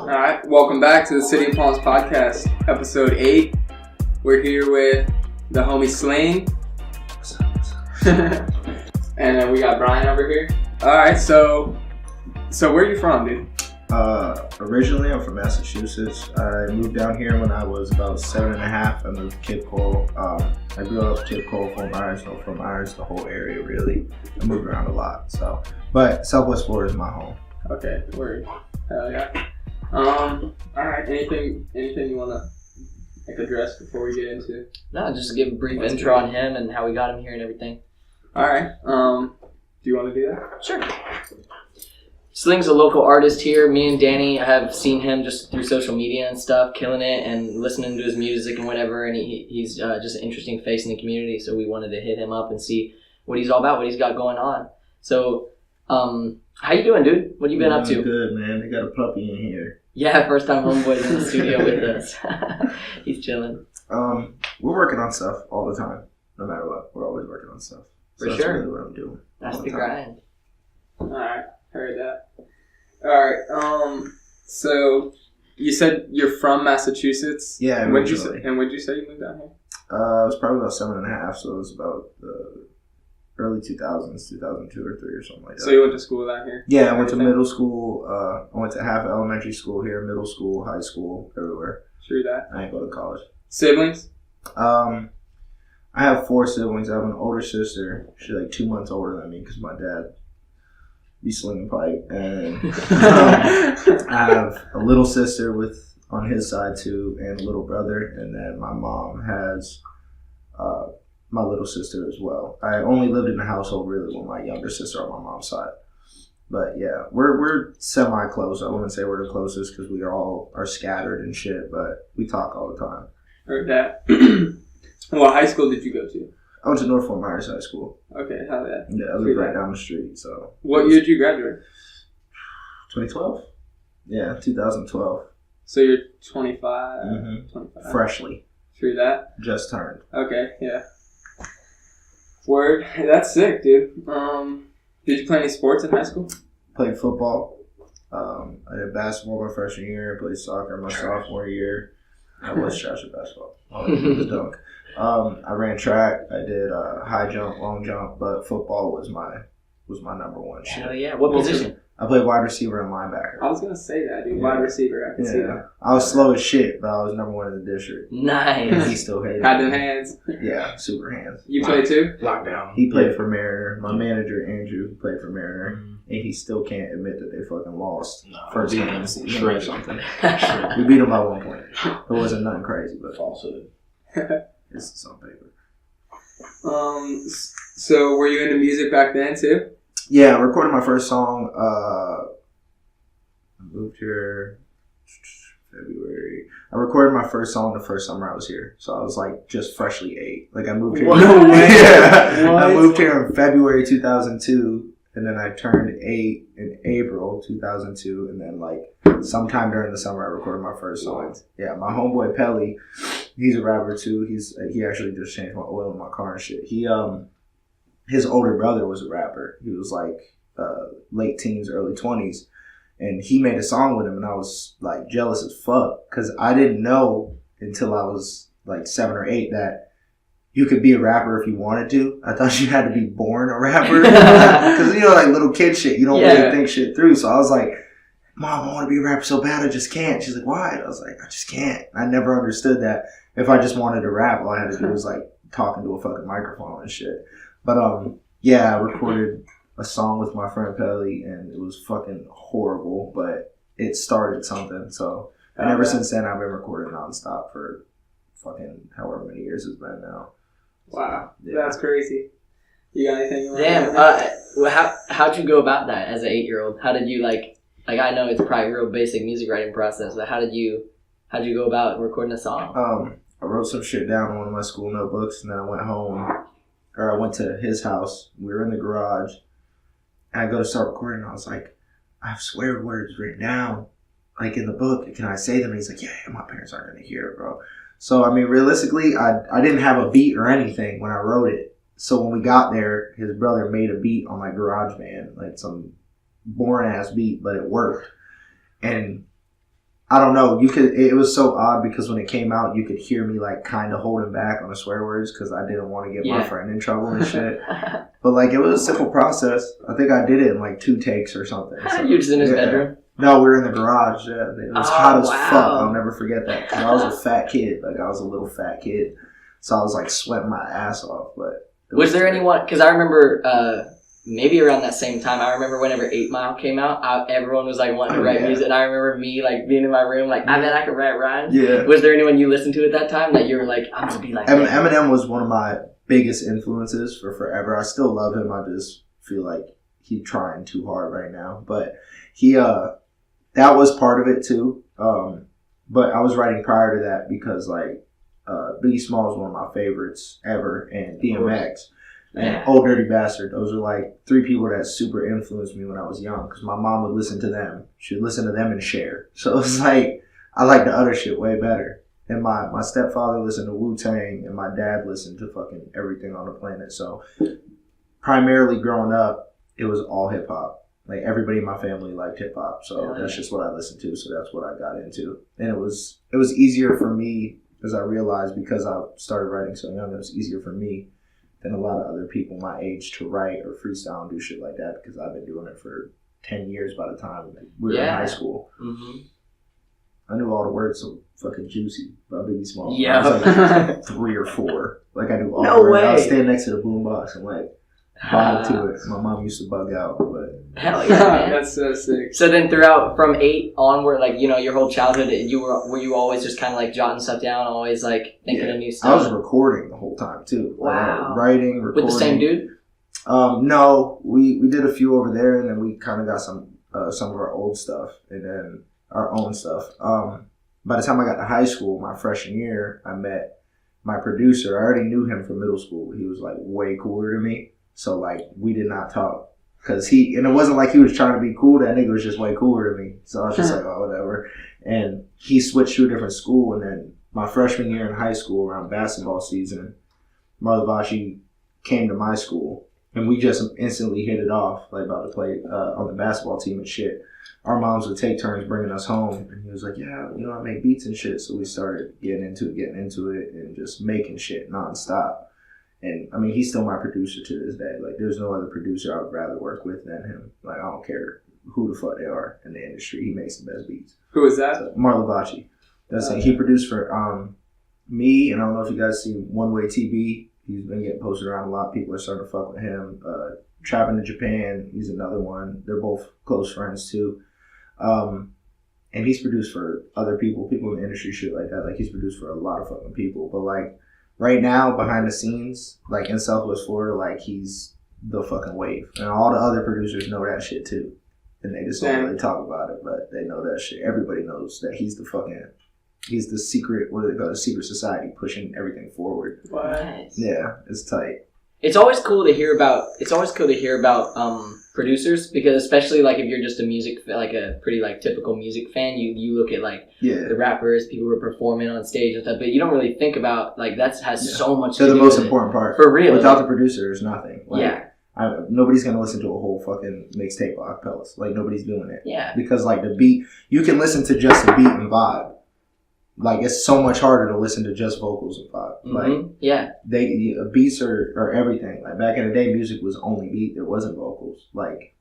All right, welcome back to the City of Palms podcast, episode 8. We're here with the homie Sling. And then we got Brian over here. All right, so where are you from, dude? Originally, I'm from Massachusetts. I moved down here when I was about 7.5. I moved to Cape Coral. I grew up Cape Coral, from Irons, the whole area, really. I moved around a lot, but Southwest Florida is my home. Okay, word. Hell yeah. All right, anything you want to address before we get into? No, just give a brief intro on him and how we got him here and everything. All right. Do you want to do that? Sure. Sling's a local artist here. Me and Danny have seen him just through social media and stuff, killing it and listening to his music and whatever. And he's just an interesting face in the community. So we wanted to hit him up and see what he's all about, what he's got going on. So, how you doing, dude? What you been up to? Good, man. They got a puppy in here. Yeah, first time homeboy's in the studio with us. He's chilling. We're working on stuff all the time. No matter what, we're always working on stuff. For that's sure. really what I'm doing. That's the grind. All right, heard that. All right. So you said you're from Massachusetts. Yeah, when did originally. when did you say you moved down here? It was probably about 7.5, so it was about early 2000s, 2002 or 3 or something like that. So you went to school down here? Yeah, I went to middle school. I went to half elementary school here, middle school, high school, everywhere. True that. I didn't go to college. Siblings? I have 4 siblings. I have an older sister. She's like 2 months older than me because my dad be slinging pipe. And I have a little sister on his side too, and a little brother. And then my mom has my little sister as well. I only lived in the household really with my younger sister on my mom's side. But yeah, we're semi-close. I wouldn't say we're the closest because we all are scattered and shit, but we talk all the time. Heard that. What high school did you go to? I went to North Fort Myers High School. Okay, hell yeah. Yeah, I lived right down the street. So. What year did you graduate? 2012? Yeah, 2012. So you're 25? Mm-hmm. 25. Freshly. Through that? Just turned. Okay, yeah. Word. That's sick, dude. Did you play any sports in high school? Played football. I did basketball my freshman year. Played soccer my sophomore year. I was trash at basketball. All I did was dunk. I ran track. I did high jump, long jump, but football was my number one shit. Hell yeah. What position? I played wide receiver and linebacker. I was going to say that, dude. Yeah. Wide receiver. I can see that. I was slow as shit, but I was number 1 in the district. Nice. He still hated Had them hands. Yeah, super hands. You played too? Lockdown. He played for Mariner. My manager, Andrew, played for Mariner. Mm-hmm. And he still can't admit that they fucking lost. First game of the season or something. We beat them by 1 point. It wasn't nothing crazy, but falsehood. It's on paper. So were you into music back then too? Yeah, I recorded my first song. I moved here February. I recorded my first song the first summer I was here. So I was like just freshly 8. Like I moved here. No way. Yeah. I moved here in February 2002. And then I turned 8 in April 2002, and then like sometime during the summer I recorded my first song. Yeah, my homeboy Pelly, he's a rapper too. He actually just changed my oil in my car and shit. His older brother was a rapper. He was like late teens, early 20s, and he made a song with him, and I was like jealous as fuck because I didn't know until I was like 7 or 8 that you could be a rapper if you wanted to. I thought you had to be born a rapper. Because, like little kid shit, you don't really think shit through. So I was like, Mom, I want to be a rapper so bad, I just can't. She's like, why? I was like, I just can't. I never understood that if I just wanted to rap, all I had to do was like talking to a fucking microphone and shit. But yeah, I recorded a song with my friend Pelly, and it was fucking horrible, but it started something. So, and ever since then, I've been recording nonstop for fucking however many years it's been now. Wow, That's crazy. You got anything you want to Damn, how'd you go about that as an 8-year-old? How did you like I know it's probably a real basic music writing process, but how'd you go about recording a song? I wrote some shit down in one of my school notebooks, and then I went home, or I went to his house. We were in the garage, and I go to start recording, and I was like, I have swear words written down, like in the book. Can I say them? And he's like, yeah, my parents aren't going to hear it, bro. So, I mean, realistically, I didn't have a beat or anything when I wrote it. So when we got there, his brother made a beat on my GarageBand, like some boring-ass beat, but it worked. And I don't know. It was so odd because when it came out, you could hear me like kind of holding back on the swear words because I didn't want to get my friend in trouble and shit. But like, it was a simple process. I think I did it in like 2 takes or something. So, you were just in his bedroom? No, we were in the garage. Yeah. It was hot as fuck. I'll never forget that because I was a fat kid. Like I was a little fat kid, so I was like sweating my ass off. But was there anyone? Because I remember. Maybe around that same time, I remember whenever 8 Mile came out, everyone was like wanting to write music, and I remember me like being in my room like, I bet I could write rhymes. Yeah. Was there anyone you listened to at that time that you were like, I'm gonna be like Eminem was one of my biggest influences for forever. I still love him. I just feel like he's trying too hard right now. But he that was part of it too. But I was writing prior to that because like Biggie Smalls is one of my favorites ever, and DMX. And Old Dirty Bastard. Those are like 3 people that super influenced me when I was young because my mom would listen to them. She would listen to them and share. So it's like, I like the other shit way better. And my stepfather listened to Wu-Tang and my dad listened to fucking everything on the planet. So primarily growing up, it was all hip hop. Like everybody in my family liked hip hop. So that's just what I listened to. So that's what I got into. And it was easier for me as I realized because I started writing so young, it was easier for me than a lot of other people my age to write or freestyle and do shit like that because I've been doing it for 10 years by the time we were in high school. Mm-hmm. I knew all the words so fucking Juicy by Biggie Smalls. Yeah. I was like 3 or 4. Like I knew all the words. I was standing next to the boombox and like vibe to it. My mom used to bug out, but hell yeah, man. That's so sick. So then throughout from 8 onward, like, you know, your whole childhood, were you always just kind of like jotting stuff down, always like thinking of new stuff? I was recording the whole time too. Wow. Like, writing, recording. With the same dude? No, we did a few over there, and then we kind of got some of our old stuff, and then our own stuff. By the time I got to high school, my freshman year, I met my producer. I already knew him from middle school. He was like way cooler than me. So like we did not talk because and it wasn't like he was trying to be cool. That nigga was just way cooler than me. So I was just like, oh, whatever. And he switched to a different school. And then my freshman year in high school around basketball season, Marlavashi came to my school and we just instantly hit it off, like about to play on the basketball team and shit. Our moms would take turns bringing us home, and he was like, yeah, you know, I make beats and shit. So we started getting into it and just making shit nonstop. And I mean, he's still my producer to this day. Like, there's no other producer I would rather work with than him. Like, I don't care who the fuck they are in the industry. He makes the best beats. Who is that? So, Marlavachi. That's he produced for me, and I don't know if you guys see One Way TB. He's been getting posted around a lot. People are starting to fuck with him. Trapping in Japan, he's another one. They're both close friends too. And he's produced for other people in the industry, shit like that. Like, he's produced for a lot of fucking people. But like, right now, behind the scenes, like in Southwest Florida, like he's the fucking wave. And all the other producers know that shit too. And they just don't really talk about it, but they know that shit. Everybody knows that he's the secret, what do they call it, the secret society pushing everything forward. What? Yeah, it's tight. It's always cool to hear about. Producers, because especially like if you're just a pretty like typical music fan, you look at like the rappers, people who are performing on stage and stuff, but you don't really think about like that has so much. They're the most important part. For real. Without the producer, there's nothing. Like, nobody's gonna listen to a whole fucking mixtape of acapellas. Like, nobody's doing it. Yeah. Because like the beat, you can listen to just the beat and vibe. Like, it's so much harder to listen to just vocals and vibe. Like, beats are everything. Like, back in the day, music was only beat. There wasn't vocals. Like,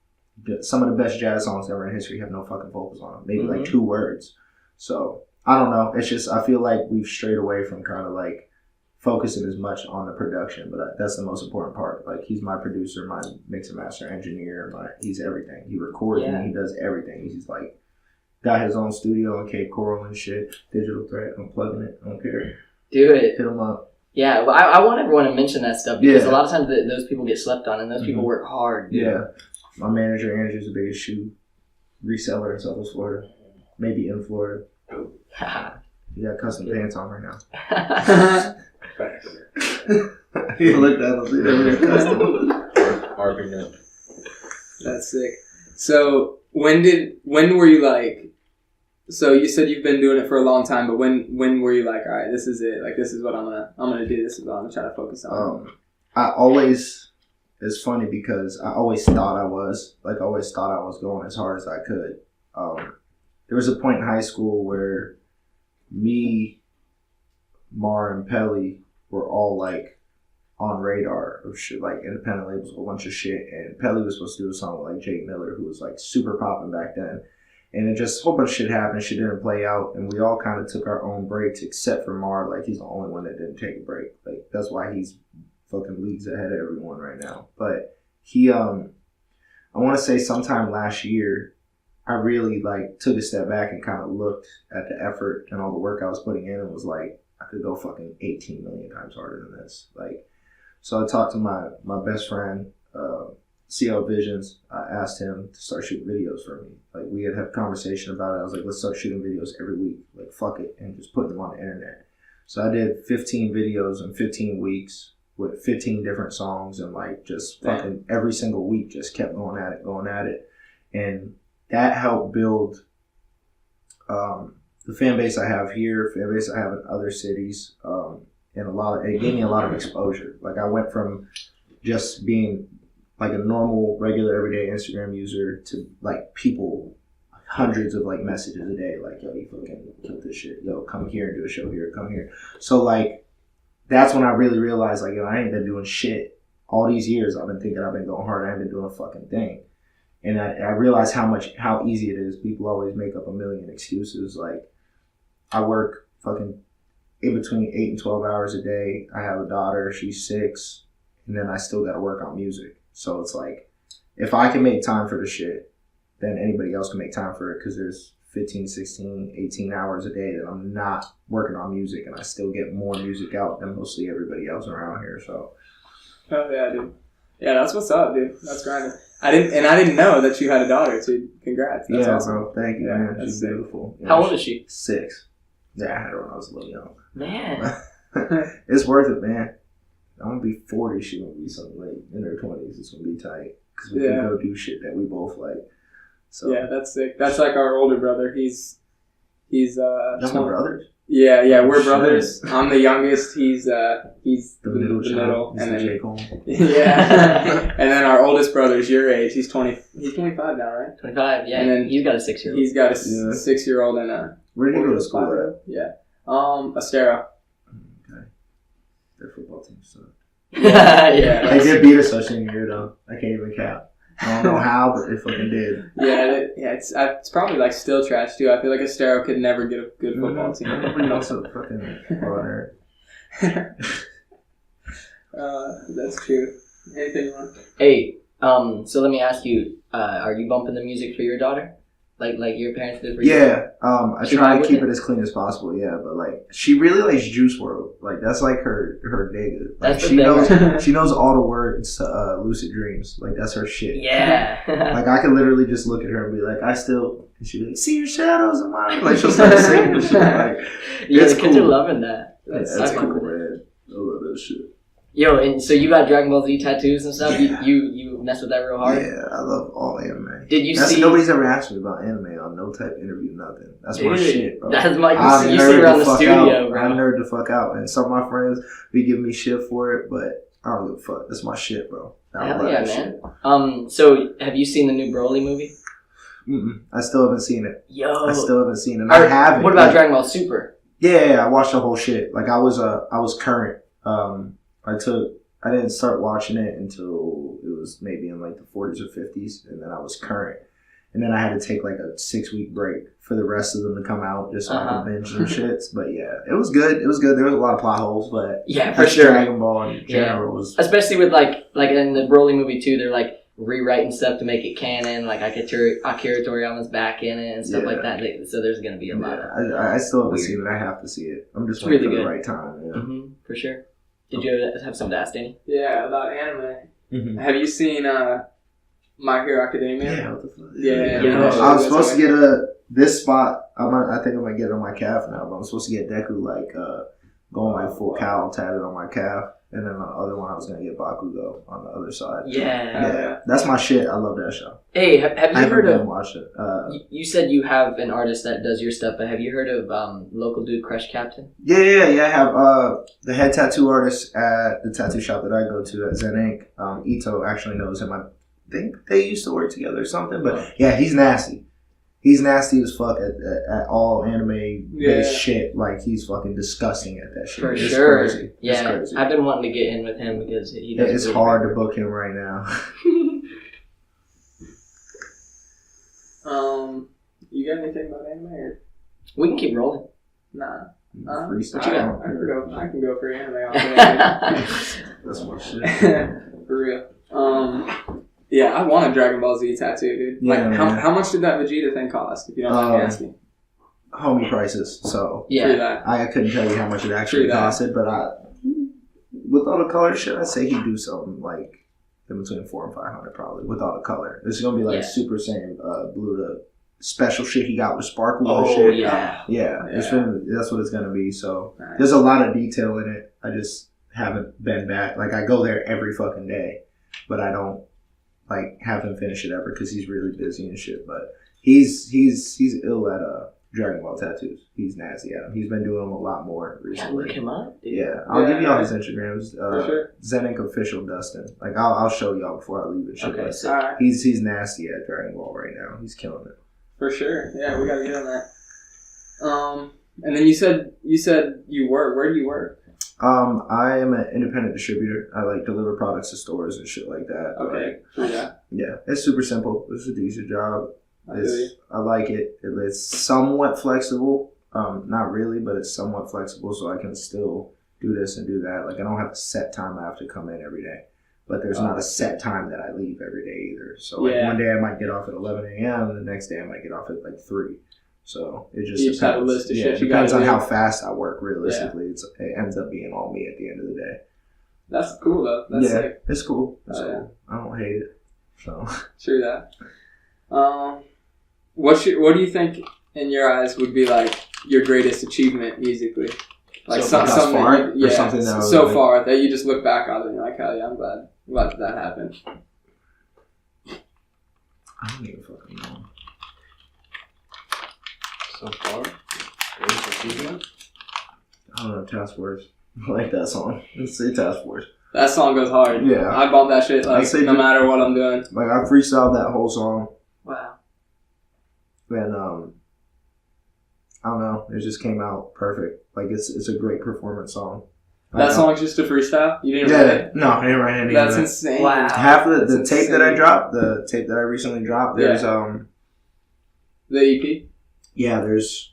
some of the best jazz songs ever in history have no fucking vocals on them. Maybe like 2 words. So, I don't know. It's just, I feel like we've strayed away from kind of like focusing as much on the production. But that's the most important part. Like, he's my producer, my mix and master engineer. He's everything. He records me. He does everything. He's like, got his own studio in Cape Coral and shit. Digital Threat. I'm plugging it. I don't care. Do it. Hit him up. Yeah, well, I want everyone to mention that stuff because a lot of times those people get slept on and those people work hard. Dude. Yeah. My manager, Andrew's the biggest shoe reseller in Southwest Florida. Maybe in Florida. He got custom pants on right now. He looked at him. That's sick. So when were you like? So you said you've been doing it for a long time, but when were you like, all right, this is it. Like, this is what I'm gonna do. This is what I'm gonna try to focus on. It's funny because I always thought I was going as hard as I could. there was a point in high school where me, Mar, and Pelly were all like on radar of shit, like independent labels, a whole bunch of shit. And Pelly was supposed to do a song with like Jake Miller, who was like super popping back then. And it just, a whole bunch of shit happened. Shit didn't play out. And we all kind of took our own breaks, except for Mar. Like, he's the only one that didn't take a break. Like, that's why he's fucking leagues ahead of everyone right now. But he, I want to say sometime last year, I really like took a step back and kind of looked at the effort and all the work I was putting in and was like, I could go fucking 18 million times harder than this. Like, so I talked to my best friend, CL Visions. I asked him to start shooting videos for me. Like, we had a conversation about it. I was like, let's start shooting videos every week. Like, fuck it. And just putting them on the internet. So I did 15 videos in 15 weeks with 15 different songs, and like just fucking every single week just kept going at it. And that helped build the fan base I have here, fan base I have in other cities. And it gave me a lot of exposure. Like, I went from just being like a normal, regular, everyday Instagram user to like people, hundreds of like messages a day, like, yo, you fucking killed this shit. Yo, come here and do a show here, come here. So like, that's when I really realized, like, yo, I ain't been doing shit all these years. I've been thinking I've been going hard. I ain't been doing a fucking thing. And I realized how easy it is. People always make up a million excuses. Like, I work fucking in between 8 and 12 hours a day. I have a daughter, she's 6, and then I still got to work on music. So it's like, if I can make time for the shit, then anybody else can make time for it, because there's 15, 16, 18 hours a day that I'm not working on music, and I still get more music out than mostly everybody else around here. So. Oh yeah, dude. Yeah, that's what's up, dude. That's grinding. I didn't know that you had a daughter, too. Congrats. That's awesome. Bro. Thank you, man. She's sick. Beautiful. Yeah, How old is she? 6. Yeah, I had her when I was a little young. Man. It's worth it, man. I'm going to be 40. She's going to be something like in her 20s. It's going to be tight. Because we can go do shit that we both like. So. Yeah, that's sick. That's like our older brother. He's That's my brothers? Yeah, we're brothers. I'm the youngest. He's the middle. And then Jake Home. Yeah. And then our oldest brother's your age. He's 25 now, right? 25, yeah. And then he's got a 6-year-old. He's got a 6-year-old and a... Where did you go to school at? Yeah. Estero. Okay. Their football team sucked. Yeah. They did beat us our senior year, though. I can't even cap. I don't know how, but they fucking did. Yeah, it's probably like still trash too. I feel like Estero could never get a good football team. Nobody also fucking runner. That's true. Anything you want? Hey, so let me ask you, are you bumping the music for your daughter? Like your parents did for you? Yeah, I try to keep it as clean as possible, yeah, but like, she really likes Juice WRLD. Like, that's like her nigga. Like, she knows all the words to Lucid Dreams. Like, that's her shit. Yeah. Like, I can literally just look at her and be like, and she'd be like, see your shadows in mine. Like, she'll start singing and shit. Like, yeah, the kids are loving that. That's cool, man. I love that shit. Yo, and so you got Dragon Ball Z tattoos and stuff? Yeah. You mess with that real hard? Yeah, I love all anime. Did you see... Nobody's ever asked me about anime on no type interview, nothing. That's my shit, bro. That's my... You sit around the studio, bro. I nerd the fuck out. And some of my friends be giving me shit for it, but I don't give a fuck. That's my shit, bro. Hell yeah, man. Shit. So have you seen the new Broly movie? I still haven't seen it. Yo. I still haven't seen it. I haven't. What about Dragon Ball Super? Yeah, I watched the whole shit. Like, I was current. I didn't start watching it until it was maybe in like the 40s or 50s, and then I was current. And then I had to take like a 6-week break for the rest of them to come out just so I could binge some shits. But yeah, it was good. There was a lot of plot holes, but yeah, for sure. Dragon Ball in general was... Especially with like in the Broly movie too, they're like rewriting stuff to make it canon, like Akira Toriyama's back in it and stuff like that. So there's going to be a lot of... I still haven't seen it. I have to see it. I'm just waiting for the right time. Yeah. For sure. Did you have something to ask, Danny? Yeah, about anime. Have you seen My Hero Academia? Yeah, what the fuck? Yeah. I was supposed to get this spot. I think I'm gonna get it on my calf now, but I'm supposed to get Deku going like full cowl tatted on my calf, and then on the other one I was gonna get Bakugo on the other side. Yeah. That's my shit. I love that show. Hey, have you heard of? Watched it. You said you have an artist that does your stuff, but have you heard of local dude Crush Captain? Yeah. I have the head tattoo artist at the tattoo shop that I go to at Zen Ink. Ito actually knows him. I think they used to work together or something, but yeah, he's nasty. He's nasty as fuck at all anime based shit. Like he's fucking disgusting at that shit. For it's sure. Crazy. Yeah, it's crazy. I've been wanting to get in with him because he does. It's hard to book him right now. You got anything about anime? Or? We can keep rolling. Nah. Freestyle. I can go for anime all day. That's my shit. For real. Yeah, I want a Dragon Ball Z tattoo, dude. Yeah, like, how much did that Vegeta thing cost? If you don't mind me asking. Homie prices. So yeah, I couldn't tell you how much it actually costed, but with all the color shit, I'd say he'd do something like in between $400 and $500 probably with all the color. This is gonna be like Super Saiyan Blue, the special shit he got with sparkle and shit. Yeah. That's what it's gonna be. So there's a lot of detail in it. I just haven't been back. Like I go there every fucking day, but I don't like have him finish it ever because he's really busy and shit. But he's ill at Dragon Ball tattoos. He's nasty at them. He's been doing them a lot more recently. Yeah, look him up, dude. Yeah, I'll give y'all his Instagrams. For sure. Zenik official Dustin. Like I'll show y'all before I leave and shit. Okay, so he's nasty at Dragon Ball right now. He's killing it. For sure. Yeah, we gotta get on that. And then you said you work. Where do you work? I am an independent distributor. I like deliver products to stores and shit like that. Okay. Yeah, it's super simple. It's a decent job. I like it. It's somewhat flexible. Not really, but it's somewhat flexible, so I can still do this and do that. Like I don't have a set time I have to come in every day, but there's not a set time that I leave every day either. So like one day I might get off at 11 a.m. and the next day I might get off at like 3. So it just depends. Have a list of shit it depends on how fast I work. Realistically, it ends up being all me at the end of the day. That's cool though. That's sick. It's cool. It's cool. I don't hate it. So true that. What do you think in your eyes would be like your greatest achievement musically? Like something that so far that you just look back on it and you're like, hell yeah, I'm glad that happened. I don't even fucking know. So far, greatest achievement? I don't know, Task Force. I like that song. Let's say Task Force. That song goes hard. Yeah. I bump that shit no matter what I'm doing. Like I freestyled that whole song. Wow. And I don't know, it just came out perfect. Like it's a great performance song. That song's just a freestyle? You didn't write it? No, I didn't write any That's of it. insane. Wow. Half of the tape that I dropped, the tape that I recently dropped, there's the EP? Yeah, there's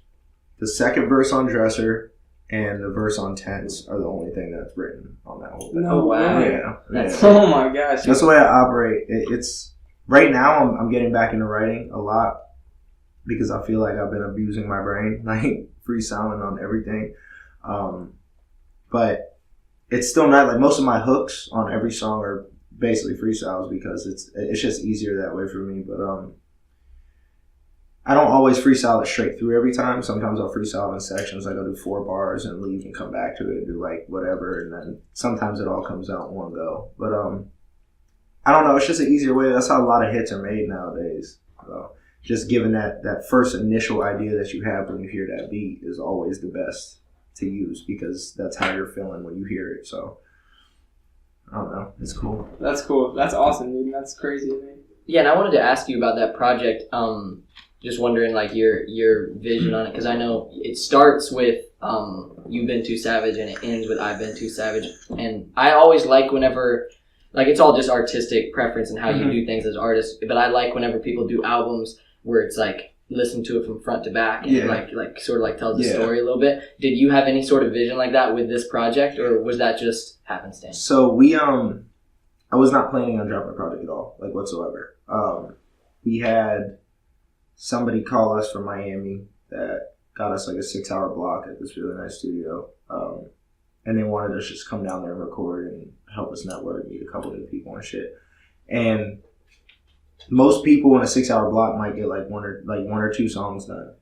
the second verse on Dresser and the verse on Tense are the only thing that's written on that whole thing. No wow. Yeah. Oh my gosh. That's the way I operate. It's right now I'm getting back into writing a lot because I feel like I've been abusing my brain, like freestyling on everything. But it's still not like most of my hooks on every song are basically freestyles because it's just easier that way for me. But I don't always freestyle it straight through every time. Sometimes I'll freestyle in sections. Like I'll do 4 bars and leave and come back to it and do like whatever. And then sometimes it all comes out in one go. But I don't know. It's just an easier way. That's how a lot of hits are made nowadays. So just given that first initial idea that you have when you hear that beat is always the best to use because that's how you're feeling when you hear it. So I don't know. It's cool. That's cool. That's awesome, dude. That's crazy to me. Yeah, and I wanted to ask you about that project. Just wondering, like, your vision on it, because I know it starts with You've Been Too Savage and it ends with I've Been Too Savage. And I always like whenever, like, it's all just artistic preference and how you do things as artists, but I like whenever people do albums where it's like, listen to it from front to back and like sort of like tells the story a little bit. Did you have any sort of vision like that with this project, or was that just happenstance? So we I was not planning on dropping a project at all, like whatsoever. We had somebody call us from Miami that got us like a 6-hour block at this really nice studio, and they wanted us to just come down there and record and help us network, meet a couple of people and shit. And most people in a 6-hour block might get like one or two songs done.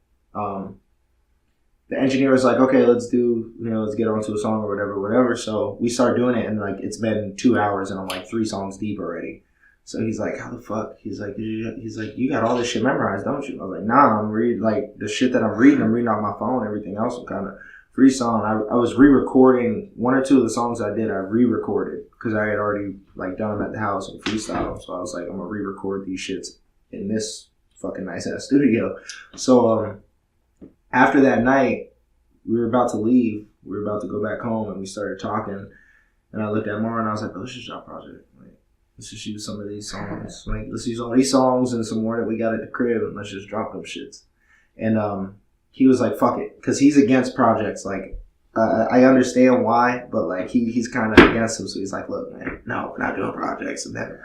The engineer was like, okay, let's get onto a song or whatever. So we start doing it and like it's been 2 hours and I'm like 3 songs deep already. So he's like, how the fuck? He's like, you got all this shit memorized, don't you? I was like, nah, I'm reading like the shit that I'm reading off my phone. Everything else I'm kind of freestyling. I was re-recording 1 or 2 of the songs I did. I re-recorded because I had already like done them at the house and freestyle. So I was like, I'm gonna re-record these shits in this fucking nice ass studio. So after that night, we were about to leave. We were about to go back home, and we started talking. And I looked at Mara and I was like, let's just drop a project. Like, let's just use some of these songs. Like, let's use all these songs and some more that we got at the crib, and let's just drop them shits. And he was like, fuck it. Because he's against projects. Like, I understand why, but like he's kind of against them. So he's like, look, man, no, we're not doing projects. And then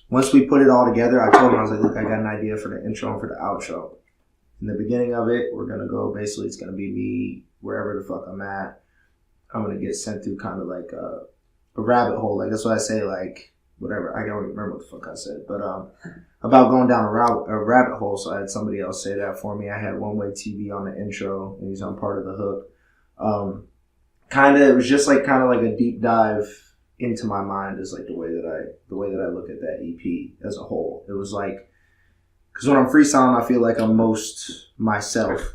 once we put it all together, I told him, I was like, look, I got an idea for the intro and for the outro. In the beginning of it, we're going to go, basically, it's going to be me wherever the fuck I'm at. I'm going to get sent through kind of like a rabbit hole. Like, that's what I say, like, whatever. I don't remember what the fuck I said. But about going down a rabbit hole, so I had somebody else say that for me. I had One Way TV on the intro, and he's on part of the hook. It was just like kind of like a deep dive into my mind is like the way that I look at that EP as a whole. It was like, because when I'm freestyling, I feel like I'm most myself.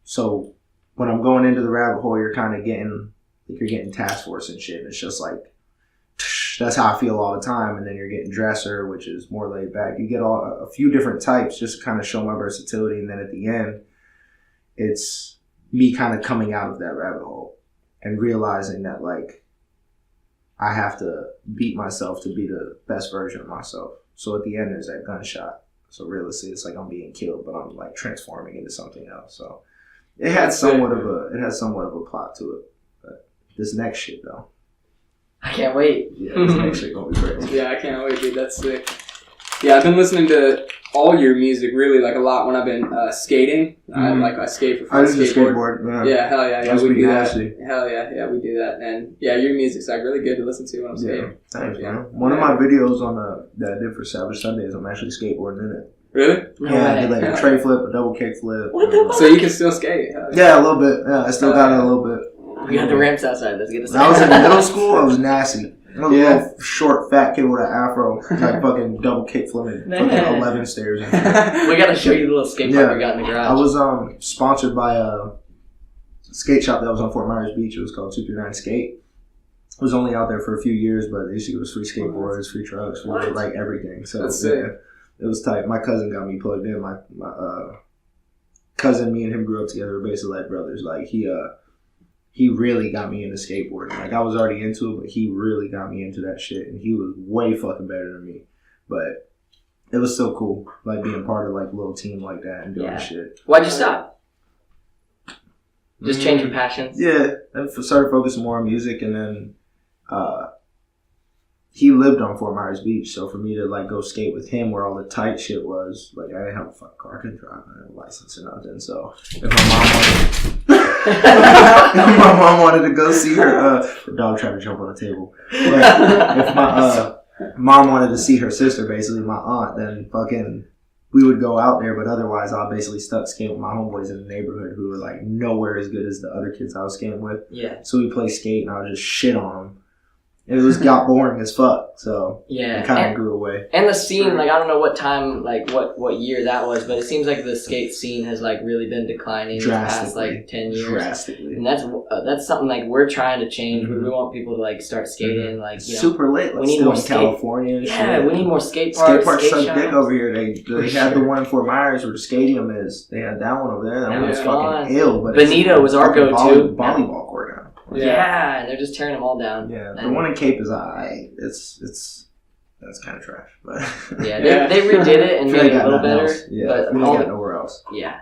So when I'm going into the rabbit hole, you're kind of getting, like, you're getting task force and shit. It's just like, that's how I feel all the time. And then you're getting dresser, which is more laid back. You get a few different types just to kind of show my versatility. And then at the end, it's me kind of coming out of that rabbit hole and realizing that, like, I have to beat myself to be the best version of myself. So at the end, there's that gunshot. So realistically, it's like I'm being killed, but I'm like transforming into something else. So it had somewhat of a plot to it. But this next shit, though, I can't wait. Yeah, this next shit gonna be crazy. Yeah, I can't wait, dude. That's sick. Yeah, I've been listening to all your music really like a lot when I've been skating. I skate for fun. I just skateboard. Yeah, hell yeah, we do nasty. that. Hell yeah, we do that. And yeah, your music's like really good to listen to when I'm skating. Thanks, man. One of my videos that I did for Savage Sundays, I'm actually skateboarding in it. Really? Yeah, I did like a tray flip, a double kick flip. So you can still skate? Yeah, a little bit. Yeah, I still got it a little bit. We got the ramps outside. Let's get this. When I was in middle school, I was nasty. I was a little short, fat kid with an afro, like fucking double kick flipping, fucking 11 stairs. We gotta show you the little skate park we got in the garage. I was sponsored by a skate shop that was on Fort Myers Beach. It was called 239 Skate. It was only out there for a few years, but they used to give us free skateboards, free trucks, free like everything. So it was tight. My cousin got me plugged in. My cousin, me and him grew up together. We're basically like brothers. Like he really got me into skateboarding. Like, I was already into it, but he really got me into that shit. And he was way fucking better than me. But it was still cool, like, being part of, like, a little team like that and doing shit. Why'd you stop? Just change your passions? Yeah. I started focusing more on music, and then he lived on Fort Myers Beach. So for me to, like, go skate with him where all the tight shit was, like, I didn't have a fucking car. I couldn't drive. I didn't have a license or nothing. So if my mom wanted to go see her, the dog tried to jump on the table. But if my mom wanted to see her sister, basically my aunt, then fucking we would go out there. But otherwise, I basically stuck skating with my homeboys in the neighborhood who were like nowhere as good as the other kids I was skating with. Yeah. So we play skate, and I would just shit on them. It got boring as fuck, so it kind of grew away. And the scene, like, I don't know what time, like, what year that was, but it seems like the skate scene has, like, really been declining the past, like, 10 years. Drastically. And that's something, like, we're trying to change. Mm-hmm. We want people to, like, start skating, like, you know. Super late. We need more in California and shit. Yeah, we need more skate parks. Skate parks suck dick over here. They had the one in Fort Myers where the stadium is. They had that one over there. That one was fucking ill. But Benito was our go-to. Volleyball court now. Yeah, and they're just tearing them all down. Yeah, the one in Cape is that's kind of trash, but they redid it and made it a little better. Yeah, but we don't got nowhere else. Yeah,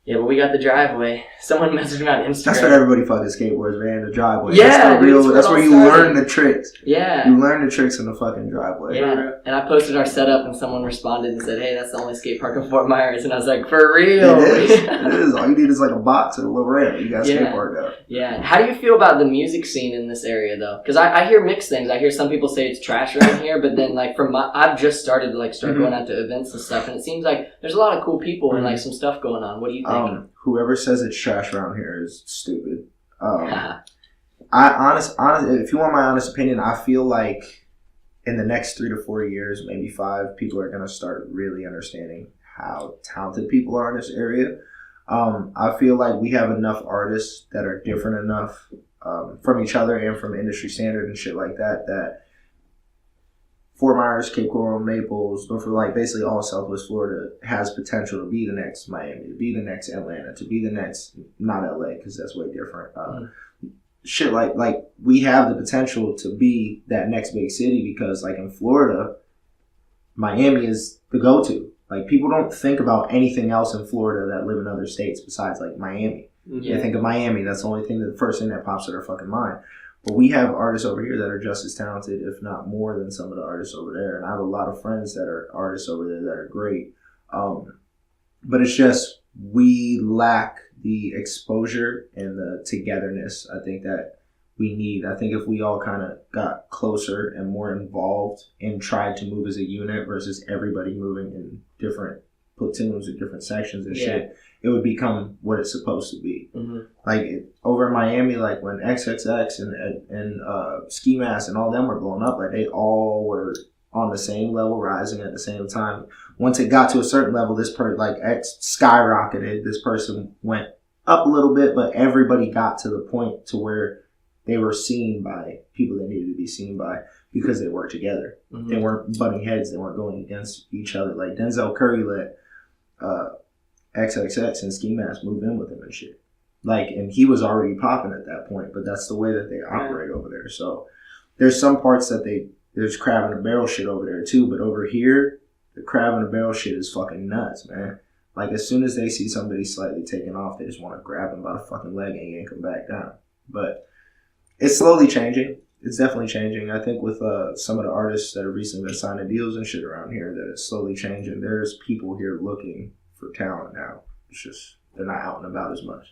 but we got the driveway. Someone messaged me on Instagram. That's where everybody fucking skateboards, man. The driveway. Yeah, that's where you learn the tricks. Yeah. You learn the tricks in the fucking driveway. Yeah. And I posted our setup, and someone responded and said, "Hey, that's the only skate park in Fort Myers." And I was like, "For real?" It is. All you need is like a box and a little ramp. You got a skate park now. Yeah. How do you feel about the music scene in this area, though? Because I hear mixed things. I hear some people say it's trash around here, but then like I've just started to start going out to events and stuff, and it seems like there's a lot of cool people and like some stuff going on. What do you think? Whoever says it's trash around here is stupid. Honestly, if you want my honest opinion, I feel like in the next 3 to 4 years, maybe 5, people are going to start really understanding how talented people are in this area. I feel like we have enough artists that are different enough from each other and from industry standard and shit like that Fort Myers, Cape Coral, Naples, or for like basically all Southwest Florida has potential to be the next Miami, to be the next Atlanta, to be the next, not LA, because that's way different. Shit like we have the potential to be that next big city because like in Florida, Miami is the go-to. Like people don't think about anything else in Florida that live in other states besides like Miami. They think of Miami, that's the only thing, the first thing that pops to their fucking mind. But we have artists over here that are just as talented, if not more than some of the artists over there. And I have a lot of friends that are artists over there that are great. But it's just, we lack the exposure and the togetherness I think that we need. I think if we all kind of got closer and more involved and tried to move as a unit versus everybody moving in different platoons or different sections and shit, it would become what it's supposed to be. Like over in Miami, like when XXX and Ski Mask and all them were blowing up, like they all were on the same level, rising at the same time. Once it got to a certain level, this person like X skyrocketed. This person went up a little bit, but everybody got to the point to where they were seen by people they needed to be seen by because they worked together. They weren't butting heads. They weren't going against each other. Like Denzel Curry let XXX and Ski Mask move in with him and shit. Like, and he was already popping at that point, but that's the way that they operate over there. So there's some parts that there's crab in a barrel shit over there too, but over here, the crab in a barrel shit is fucking nuts, man. Like as soon as they see somebody slightly taking off, they just want to grab him by the fucking leg and yank him back down. But it's slowly changing. It's definitely changing. I think with some of the artists that have recently been signing deals and shit around here, that it's slowly changing. There's people here looking for talent now. It's just they're not out and about as much.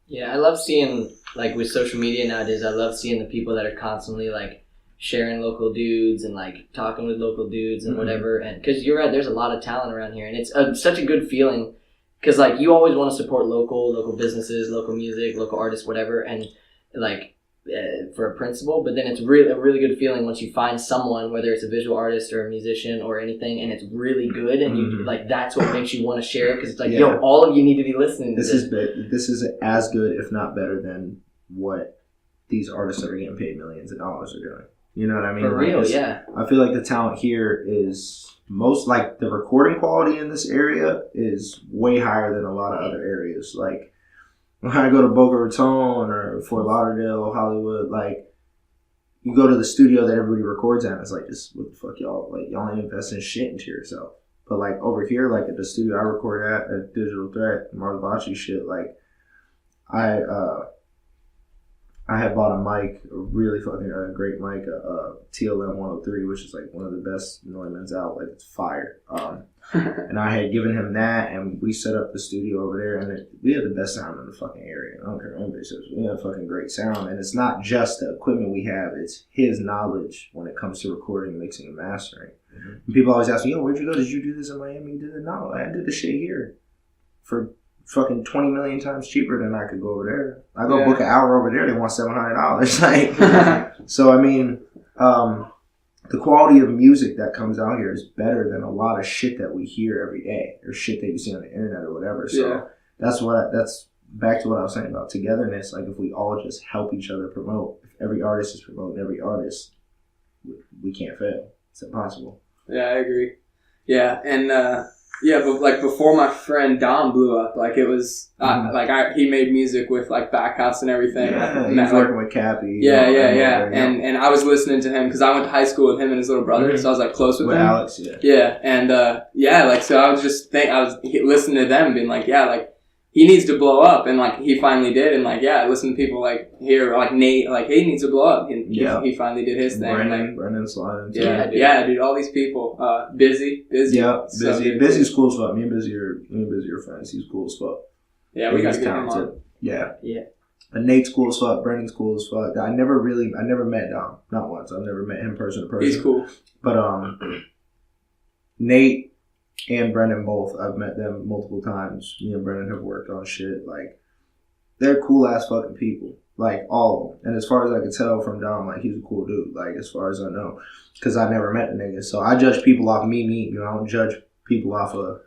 Yeah, I love seeing, like with social media nowadays, I love seeing the people that are constantly like sharing local dudes and like talking with local dudes and whatever. And because you're right, there's a lot of talent around here, and it's such a good feeling because like you always want to support local businesses, local music, local artists, whatever, and like for a principle. But then it's really a really good feeling once you find someone, whether it's a visual artist or a musician or anything, and it's really good, and you like that's what makes you want to share it because it's like yo, all of you need to be listening to this. This is as good, if not better, than what these artists that are getting paid millions of dollars are doing. You know what I mean? For real, I feel like the talent here is most like the recording quality in this area is way higher than a lot of other areas. Like when I go to Boca Raton or Fort Lauderdale, Hollywood, like you go to the studio that everybody records at, and it's like, just what the fuck y'all like? Y'all ain't investing shit into yourself. But like over here, like at the studio I record at Digital Threat, Marlbacci shit, like I had bought a mic, a really fucking great mic, a TLM 103, which is like one of the best Neumann's out. Like it's fire. And I had given him that, and we set up the studio over there, and we had the best sound in the fucking area. I don't care what anybody says. We have fucking great sound, and it's not just the equipment we have; it's his knowledge when it comes to recording, mixing, and mastering. And people always ask me, "Yo, where'd you go? Did you do this in Miami? You did it?" No, I did the shit here for fucking 20 million times cheaper than I could go over there. I go book an hour over there, they want $700. Like, so I mean, the quality of music that comes out here is better than a lot of shit that we hear every day or shit that you see on the internet or whatever. So that's back to what I was saying about togetherness. Like if we all just help each other promote, if every artist is promoting every artist, we can't fail. It's impossible. Yeah, I agree. Yeah, and but like before my friend Dom blew up, like it was he made music with like Backhouse and everything. Yeah, he was working with Cappy. Yeah. And I was listening to him because I went to high school with him and his little brother, so I was like close with him. Alex, and like so I was just listening to them, being like, like he needs to blow up, and like he finally did, and like I listen to people like here, like Nate, like he needs to blow up, and he finally did his thing. Brendan sliding. Dude, all these people, busy. Yeah, busy. Busy's cool as fuck. Me and Busy are friends. He's cool as fuck. Yeah, we gotta get him on. Yeah. And Nate's cool as fuck. Brendan's cool as fuck. I never met Dom, not once. I've never met him person to person. He's cool. But Nate and Brendan both, I've met them multiple times. Me and Brendan have worked on shit. Like, they're cool ass fucking people. Like, all of them. And as far as I could tell from Dom, like, he's a cool dude. Like, as far as I know. Because I never met the nigga. So I judge people off me meeting you. I don't judge people off of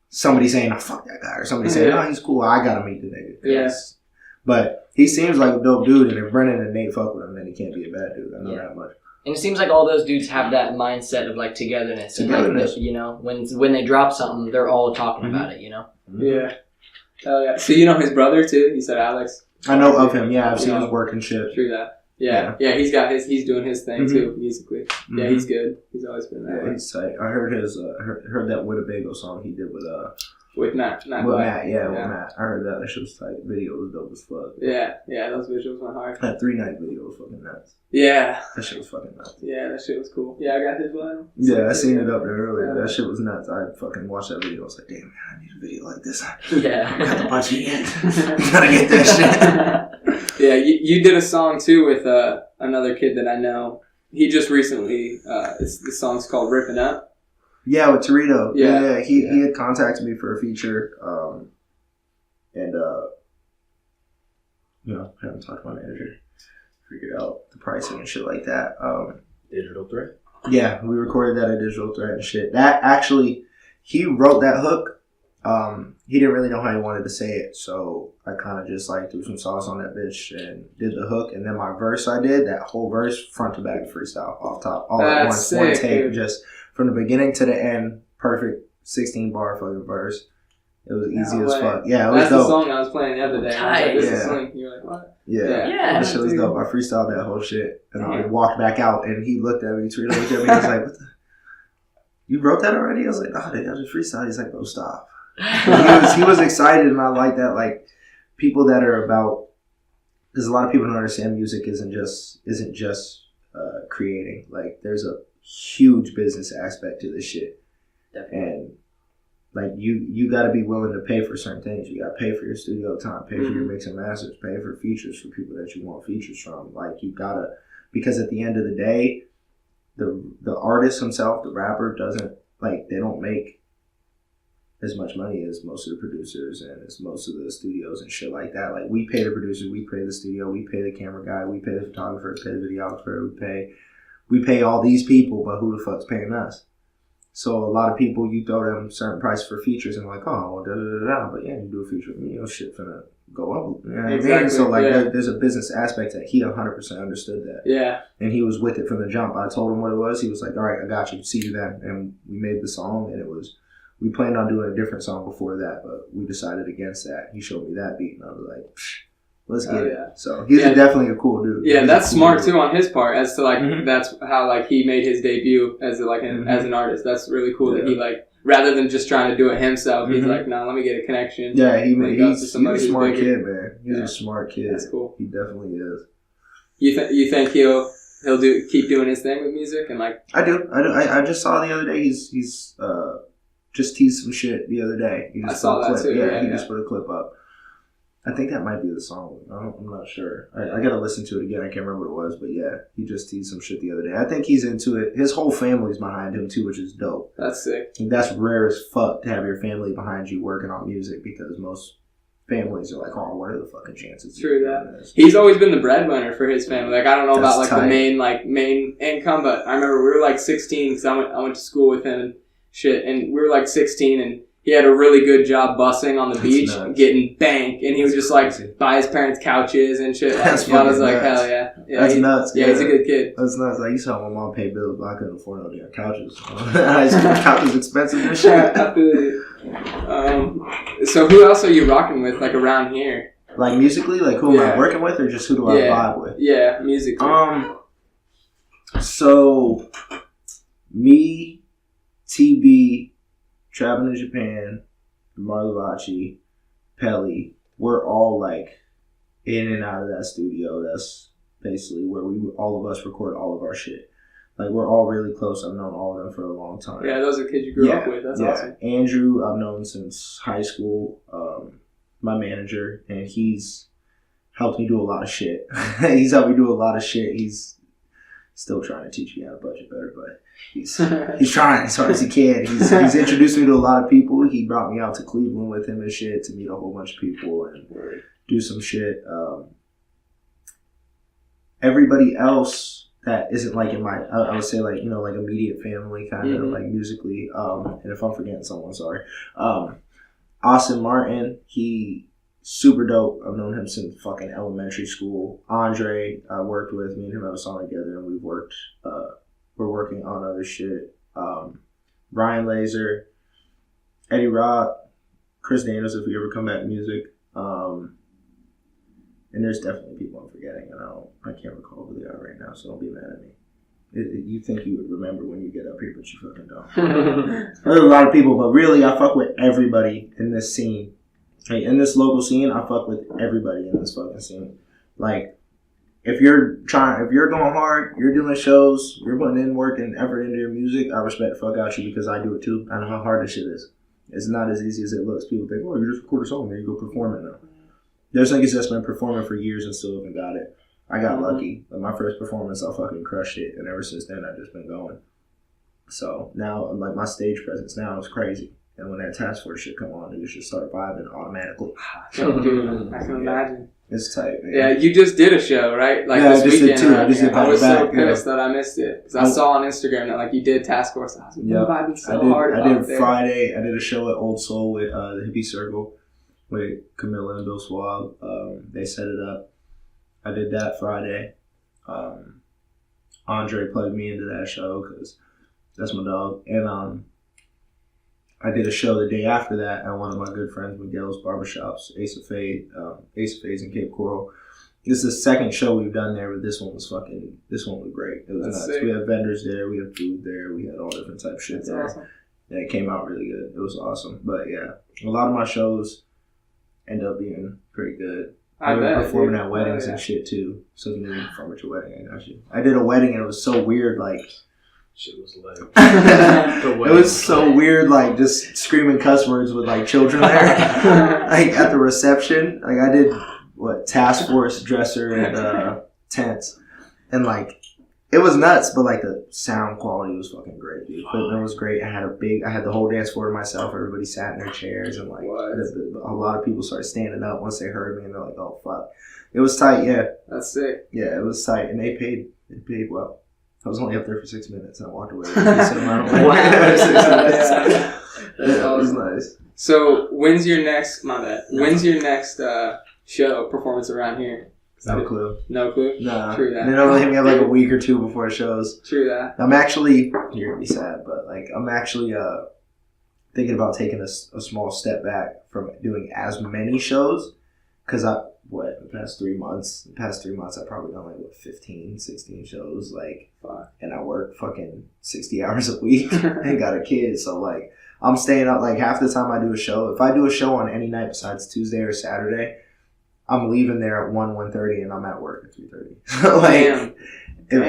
somebody saying, "Oh, fuck that guy," or somebody saying, "Oh, he's cool. I gotta meet the nigga." Yes. But he seems like a dope dude. And if Brendan and Nate fuck with him, then he can't be a bad dude. I know that much. And it seems like all those dudes have that mindset of like togetherness. And like, you know, when they drop something, they're all talking about it, you know? Yeah. Hell yeah. So you know his brother too? You said Alex? I know of him, yeah. I've seen his work and shit. True that. Yeah, he's doing his thing too, musically. Yeah, he's good. He's always been that way. He's tight. I heard his, heard that Winnebago song he did with Matt. With Matt. I heard that. That shit was tight. Video was dope as fuck. Yeah, those visuals went hard. That 3-night video was fucking nuts. Yeah. That shit was fucking nuts. Yeah, that shit was cool. Yeah, I got his vinyl. Yeah, I seen it up there earlier. That shit was nuts. I fucking watched that video. I was like, damn, man, I need a video like this. I got the budget yet. Gotta get that shit. Yeah, you did a song too with another kid that I know. He just recently, the song's called Rippin' Up. Yeah, with Torito. Yeah. He had contacted me for a feature, and you know, I haven't talked to my manager, figured out the pricing and shit like that. Digital Threat. Yeah, we recorded that at Digital Threat and shit. That actually, he wrote that hook. He didn't really know how he wanted to say it, so I kind of just like threw some sauce on that bitch and did the hook, and then my verse I did that whole verse front to back freestyle off top, all at once, one take, dude. Just from the beginning to the end, perfect 16 bar fucking verse. It was easy as fuck. Yeah, it was dope. That's the song I was playing the other day. I was like, this is Sling. You were like, what? Yeah. That shit was dope. I freestyled that whole shit, and I walked back out, and he looked at me, Torito looked at me, he was like, what the? You wrote that already? I was like, no, I just freestyled. He's like, bro, stop. He was excited, and I like that. Like people that are about, because a lot of people don't understand music isn't just creating. Like there's a huge business aspect to this shit. Definitely. And like you got to be willing to pay for certain things. You got to pay for your studio time, pay for your mix and masters, pay for features for people that you want features from. Like you gotta, because at the end of the day, the artist himself, the rapper, doesn't like, they don't make as much money as most of the producers and as most of the studios and shit like that. Like we pay the producer, we pay the studio, we pay the camera guy, we pay the photographer, we pay the videographer, we pay all these people, but who the fuck's paying us? So a lot of people, you throw them certain price for features and like, oh, well, da-da-da-da, but yeah, you do a feature with me, shit finna go up. You know what I mean? So like there's a business aspect that he 100% understood that. Yeah. And he was with it from the jump. I told him what it was. He was like, all right, I got you. See you then. And we made the song, and we planned on doing a different song before that, but we decided against that. He showed me that beat, and I was like, let's get it. So he's definitely a cool dude. Yeah, that's smart too on his part, as to like that's how like he made his debut as as an artist. That's really cool that he like, rather than just trying to do it himself, he's like, no, let me get a connection. Yeah, he's a smart kid, man. He's a smart kid. That's cool. He definitely is. You think he'll keep doing his thing with music and like? I do. I just saw the other day he's just teased some shit the other day. I saw that too. Yeah, he just put a clip up. I think that might be the song. I'm not sure. I gotta listen to it again. I can't remember what it was, but yeah, he just teased some shit the other day. I think he's into it. His whole family's behind him too, which is dope. That's sick. And that's rare as fuck to have your family behind you working on music, because most families are like, oh, what are the fucking chances? True that. He's always been the breadwinner for his family. Like I don't know about like the main income, but I remember we were like 16 because I went to school with him and shit, and we were like 16 and he had a really good job bussing on the beach, getting bank, and he would just like buy his parents couches and shit. Like, I was like, hell yeah. That's nuts. Yeah, he's a good kid. That's nuts. I used to help my mom pay bills, but I couldn't afford no damn couches. Couches expensive and shit. Absolutely. So who else are you rocking with, like around here? Like musically, like who am I working with, or just who do I vibe with? Yeah, musically. So me, TB, Traveling to Japan, Marlavachi, Pelly, we're all like in and out of that studio. That's basically where all of us record all of our shit. Like we're all really close. I've known all of them for a long time. Yeah, those are kids you grew up with. That's awesome. Andrew, I've known since high school. My manager, and he's helped me do a lot of shit. He's helped me do a lot of shit. He's still trying to teach me how to budget better, but he's trying as hard as he can. He's introduced me to a lot of people. He brought me out to Cleveland with him and shit to meet a whole bunch of people and do some shit. Everybody else that isn't like in my, I would say like, you know, like immediate family kind of like musically. And if I'm forgetting someone, sorry. Austin Martin, he super dope. I've known him since fucking elementary school. Andre, I worked with. Me and him have a song together, and we're working on other shit. Ryan Laser, Eddie Rock, Chris Daniels, if we ever come back music. And there's definitely people I'm forgetting, and I can't recall who they are right now, so don't be mad at me. You think you would remember when you get up here, but you fucking don't. There's a lot of people, but really, I fuck with everybody in this scene. Like, in this local scene, I fuck with everybody in this fucking scene. Like, if you're going hard, you're doing shows, you're putting in work and effort into your music, I respect the fuck out you because I do it too. I know how hard this shit is. It's not as easy as it looks. People think, oh, you just record a song, then you go perform it now. There's niggas that's been performing for years and still haven't got it. I got lucky. Like, my first performance, I fucking crushed it, and ever since then, I've just been going. So now, like, my stage presence now is crazy. And when that task force shit come on, you just start vibing automatically. Dude, I can imagine. It's tight, man. Yeah, you just did a show, right? Like, yeah, this I just weekend. did two. I just did I was so back, pissed that I missed it. Because I saw on Instagram that, like, you did task force. I was like, you're vibing so hard. I did Friday. I did a show at Old Soul with the Hippie Circle with Camilla and Bill Swab. They set it up. I did that Friday. Andre plugged me into that show because that's my dog. And I did a show the day after that at one of my good friends Miguel's barbershops, Ace of Fades in Cape Coral. This is the second show we've done there, but this one was great. It was nuts. Sick. We had vendors there, we had food there, we had all different type of shit that's there. Awesome. Yeah, it came out really good. It was awesome. But yeah, a lot of my shows end up being pretty good. I've been performing at weddings and shit too. So if you need to perform at your wedding, I got you. I did a wedding and it was so weird, like shit was lit. It was so weird, like just screaming cuss words with like children there. Like at the reception. Like I did task force, dresser, and tents. And like it was nuts, but like the sound quality was fucking great. The equipment was great. I had the whole dance floor to myself. Everybody sat in their chairs and like a lot of people started standing up once they heard me and they're like, oh fuck. It was tight, yeah. That's sick. Yeah, it was tight. And they paid well. I was only up there for 6 minutes and I walked away with a decent amount of money. That was nice. So when's your next show performance around here? No clue. No clue? Nah. True that. They normally hit me up like a week or two before shows. True that. I'm actually, you're going to be sad, but like I'm actually thinking about taking a small step back from doing as many shows because the past 3 months I've probably done like 15, 16 shows, like, and I work fucking 60 hours a week and got a kid, so like I'm staying up like half the time I do a show. If I do a show on any night besides Tuesday or Saturday, I'm leaving there at 1:30 and I'm at work at 3:30. Like,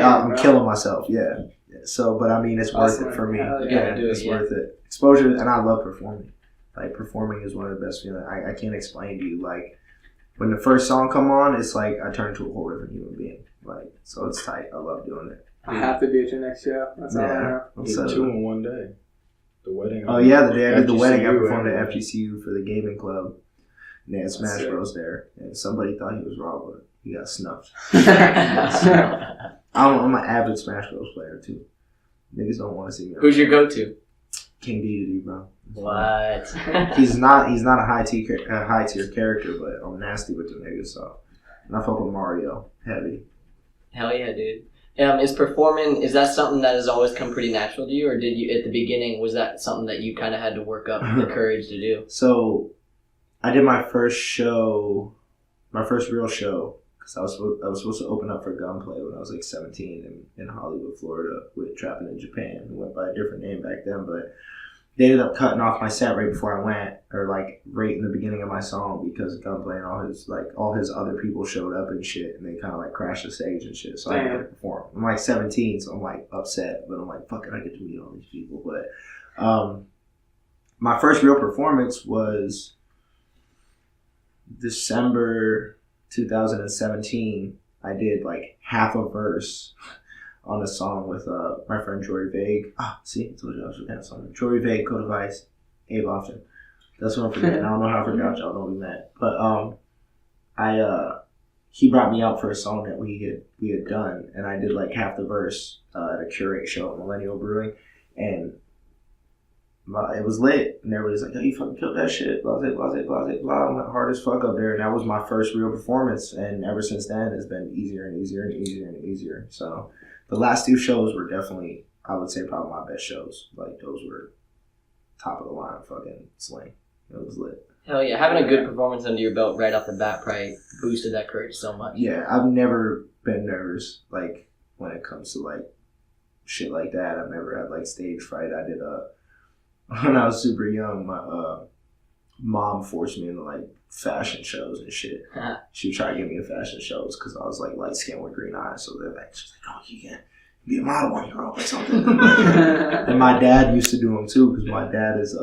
I'm killing myself. Yeah. So, but I mean, it's worth it for me. It's worth it. Exposure, and I love performing. Like, performing is one of the best feelings. I can't explain to you. Like, when the first song come on, it's like I turn into a whole different human being. Like, so it's tight. I love doing it. I have to be at your next show. That's all I know. You did 2 in one day. The wedding. Oh yeah, the day I did the wedding, I performed at FGCU for the gaming club. And they had Smash Bros there, and somebody thought he was wrong, but he got snuffed. I'm an avid Smash Bros player too. Niggas don't want to see me. Who's your go-to? King Dedede, bro. What? He's not a high tier character, but I'm nasty with the niggas. So, and I fuck with Mario heavy. Hell yeah, dude. Is that something that has always come pretty natural to you, or did you at the beginning was that something that you kind of had to work up the courage to do? So, I did my first real show, because I was supposed to open up for Gunplay when I was like 17 in Hollywood, Florida, with Trapping in Japan. It went by a different name back then, but they ended up cutting off my set right before I went, or like right in the beginning of my song, because Gunplay and all his other people showed up and shit, and they kind of like crashed the stage and shit, so I didn't get to perform. I'm like 17, so I'm like upset, but I'm like, fuck it, I get to meet all these people. But my first real performance was December 2017. I did like half a verse on a song with my friend Jory Vague. See, I told you I was forgetting something. Jory Vague, Code Device, Abe Often. That's what I'm forgetting. I don't know how I forgot y'all. Don't be mad. But he brought me out for a song that we had done, and I did like half the verse at a Curate show at Millennial Brewing, and it was lit, and everybody's like, "Oh, you fucking killed that shit." Blah blah blah blah blah. I went hard as fuck up there, and that was my first real performance. And ever since then, it's been easier and easier and easier and easier. So the last 2 shows were definitely, I would say, probably my best shows. Like those were top of the line, fucking Sling. It was lit. Hell yeah, having a good performance under your belt right off the bat probably boosted that courage so much. Yeah, I've never been nervous like when it comes to like shit like that. I've never had like stage fright. I did when I was super young, my mom forced me into like fashion shows and shit. She would try to get me to fashion shows because I was like light skinned with green eyes. So they're like, she's like, "Oh, you can be a model when you grow up or something." And my dad used to do them too because my dad is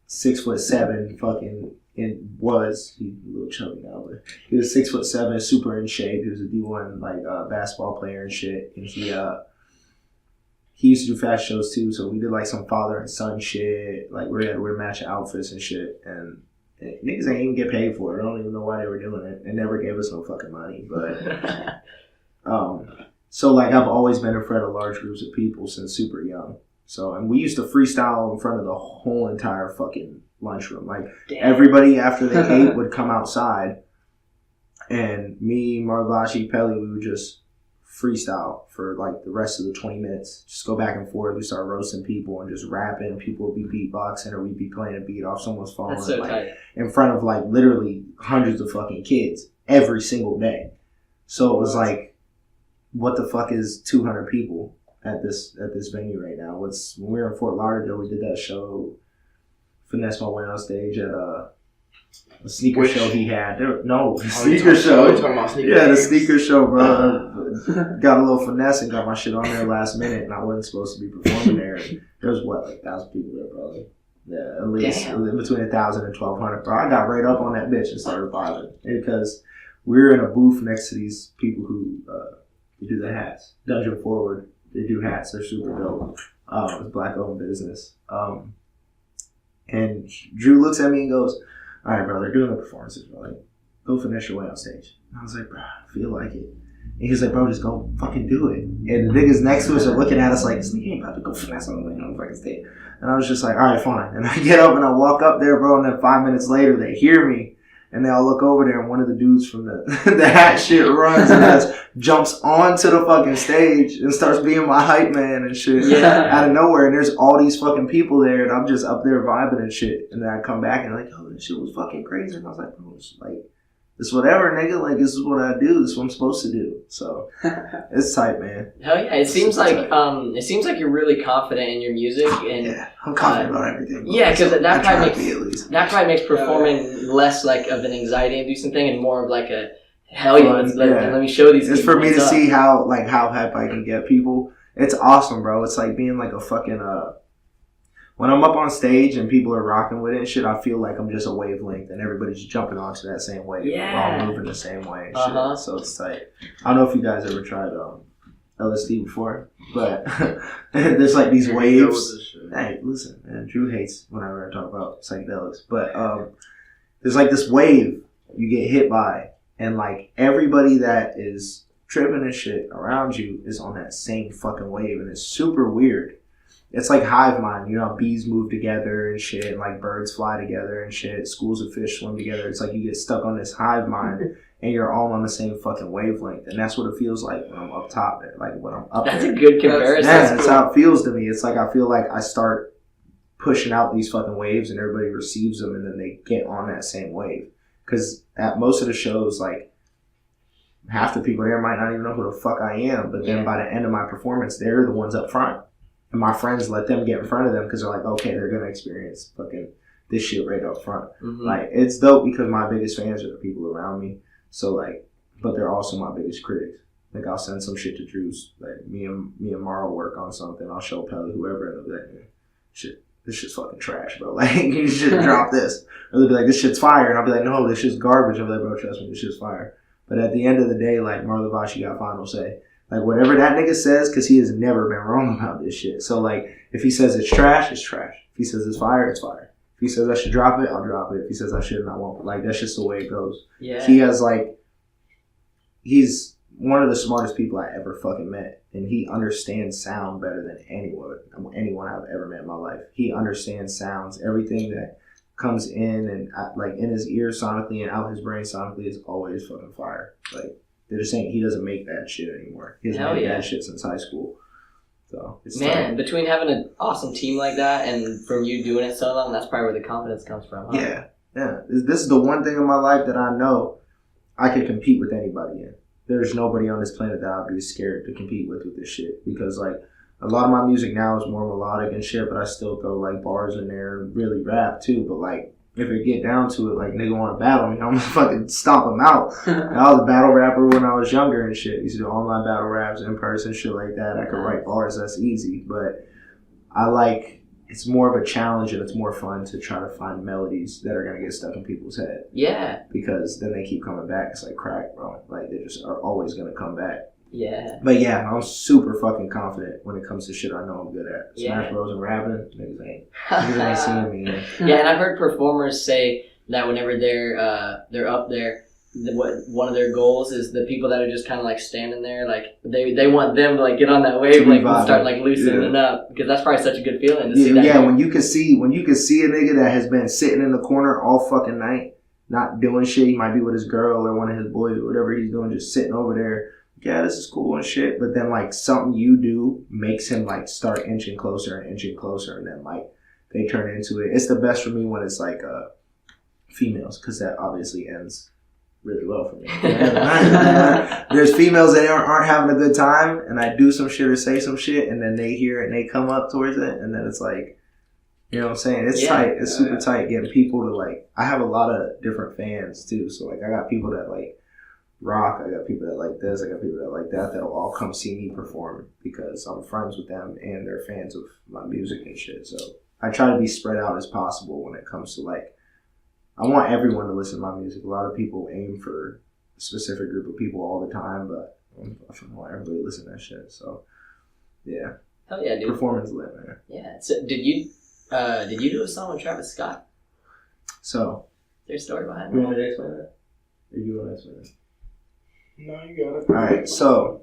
6'7", fucking. He's a little chubby now, but he was 6'7", super in shape. He was a D1 like basketball player and shit. And he used to do fashion shows too. So we did like some father and son shit. Like we're matching outfits and shit. And niggas ain't even get paid for it. I don't even know why they were doing it. They never gave us no fucking money. But so like I've always been in front of large groups of people since super young. So and we used to freestyle in front of the whole entire fucking lunchroom. Like everybody after they ate would come outside, and me, Marvashi, Pelly, we would just freestyle for like the rest of the 20 minutes. Just go back and forth. We start roasting people and just rapping. People would be beatboxing or we'd be playing a beat off someone's phone. That's so like, tight. in front of like literally hundreds of fucking kids every single day. So it was like, what the fuck is 200 people at this venue right now? When we were in Fort Lauderdale, we did that show. Finesse my way on stage at a sneaker show he had. Sneaker show. The sneaker show, bro. Got a little finesse and got my shit on there last minute, and I wasn't supposed to be performing there. There was like 1,000 people there, probably. Yeah, at least between 1,000 and 1,200. Bro, I got right up on that bitch and started vibing because we were in a booth next to these people who do the hats. Dungeon Forward, they do hats. They're super dope. It's a black-owned business. And Drew looks at me and goes, "All right, bro, they're doing the performances, bro. Like, go finish your way on stage." And I was like, "Bro, I feel like it." And he's like, "Bro, just go fucking do it." And the niggas next to us are looking at us like, "This nigga ain't about to go finesse on the fucking stage." And I was just like, "All right, fine." And I get up and I walk up there, bro, and then 5 minutes later, they hear me. And they all look over there, and one of the dudes from the hat shit runs and just jumps onto the fucking stage and starts being my hype man and shit out of nowhere. And there's all these fucking people there, and I'm just up there vibing and shit. And then I come back and like, "Oh, this shit was fucking crazy." And I was like, "Bro, it's like, it's whatever, nigga. Like, this is what I do. This is what I'm supposed to do." So it's tight, man. Hell yeah! It seems like you're really confident in your music, and yeah, I'm confident about everything. Yeah, because that probably makes performing less like of an anxiety-inducing thing and more of like a hell yeah. Let me show these. It's for me to see how hype I can get people. It's awesome, bro. It's like being like a fucking when I'm up on stage and people are rocking with it and shit, I feel like I'm just a wavelength and everybody's jumping onto that same wave. Yeah. We're all moving the same way and shit. So it's tight. I don't know if you guys ever tried LSD before, but there's like these waves. Hey, listen, man, Drew hates whenever I talk about psychedelics, but there's like this wave you get hit by, and like everybody that is tripping and shit around you is on that same fucking wave, and it's super weird. It's like hive mind, you know, bees move together and shit, and like birds fly together and shit, schools of fish swim together. It's like you get stuck on this hive mind and you're all on the same fucking wavelength. And that's what it feels like when I'm up top there, like when I'm up That's there. a good comparison. Yeah, that's how it feels to me. It's like I feel like I start pushing out these fucking waves and everybody receives them and then they get on that same wave. Because at most of the shows, like, half the people there might not even know who the fuck I am, but then by the end of my performance, they're the ones up front. And my friends let them get in front of them because they're like, okay, they're going to experience fucking this shit right up front. Mm-hmm. Like, it's dope because my biggest fans are the people around me. So, like, but they're also my biggest critics. Like, I'll send some shit to Drew's. Like, me and Mara work on something. I'll show Pelly, whoever, and they'll be like, "Man, shit, this shit's fucking trash, bro. Like, you should drop this." Or they'll be like, "This shit's fire." And I'll be like, "No, this shit's garbage." I'll be like, "Bro, trust me, this shit's fire." But at the end of the day, like, Marlavashi got final say. Like, whatever that nigga says, because he has never been wrong about this shit. So, like, if he says it's trash, it's trash. If he says it's fire, it's fire. If he says I should drop it, I'll drop it. If he says I shouldn't, I won't. Like, that's just the way it goes. Yeah. He has, like, he's one of the smartest people I ever fucking met, and he understands sound better than anyone I've ever met in my life. He understands sounds. Everything that comes in and like in his ears sonically and out his brain sonically is always fucking fire. Like they're just saying he doesn't make that shit anymore. He hasn't made that shit since high school. So it's man, between having an awesome team like that and from you doing it so long, that's probably where the confidence comes from. Huh? Yeah. This is the one thing in my life that I know I can compete with anybody in. There's nobody on this planet that I'd be scared to compete with this shit, because like a lot of my music now is more melodic and shit, but I still throw like bars in there and really rap too. But like if it get down to it, like nigga want to battle me, I'm gonna fucking stomp him out. I was a battle rapper when I was younger and shit. I used to do online battle raps in person, shit like that. I could write bars, that's easy. But I like, it's more of a challenge and it's more fun to try to find melodies that are gonna get stuck in people's head. Yeah. Because then they keep coming back. It's like crack, bro. Like they just are always gonna come back. Yeah. But yeah, I'm super fucking confident when it comes to shit I know I'm good at. Smash Bros and rapping, niggas ain't seeing me. Man. Yeah, and I've heard performers say that whenever they're up there, one of their goals is the people that are just kind of like standing there, like they want them to like get on that wave, like and start like loosening up, because that's probably such a good feeling to see that. Yeah, when you can see a nigga that has been sitting in the corner all fucking night, not doing shit. He might be with his girl or one of his boys or whatever he's doing, just sitting over there. Yeah, this is cool and shit. But then like something you do makes him like start inching closer, and then like they turn into it. It's the best for me when it's like females, because that obviously ends really well for me. There's females that aren't having a good time, and I do some shit or say some shit, and then they hear it and they come up towards it, and then it's like, you know what I'm saying? It's tight. It's super tight getting people to like. I have a lot of different fans too, so like I got people that like rock, I got people that like this, I got people that like that, that'll all come see me perform because I'm friends with them and they're fans of my music and shit. So I try to be spread out as possible when it comes to like, I want everyone to listen to my music. A lot of people aim for a specific group of people all the time, but I want everybody to listen to that shit. So yeah. Hell yeah, dude. Performance lit, man. Yeah. So did you do a song with Travis Scott? So is there a story behind that? You want me to explain that? Or you want to explain that? No, you got it. Alright, so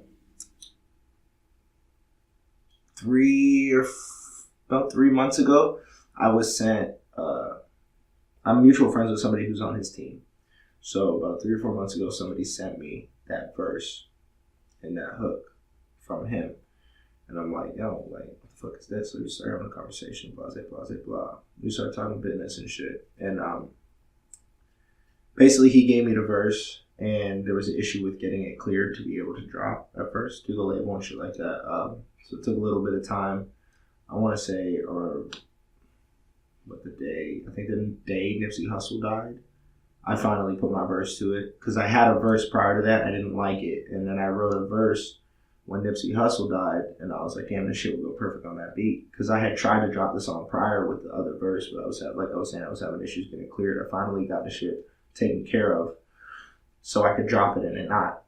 about 3 months ago, I was sent, I'm mutual friends with somebody who's on his team. So about 3 or 4 months ago, somebody sent me that verse and that hook from him. And I'm like, yo, like, what the fuck is this? So we start having a conversation, blah, blah, blah, blah. We start talking business and shit. And basically he gave me the verse, and there was an issue with getting it cleared to be able to drop at first through the label and shit like that. So it took a little bit of time. I want to say, I think the day Nipsey Hussle died, I finally put my verse to it, because I had a verse prior to that. I didn't like it, and then I wrote a verse when Nipsey Hussle died, and I was like, damn, this shit would go perfect on that beat, because I had tried to drop the song prior with the other verse, but I was having issues getting cleared. I finally got the shit taken care of, so I could drop it and it not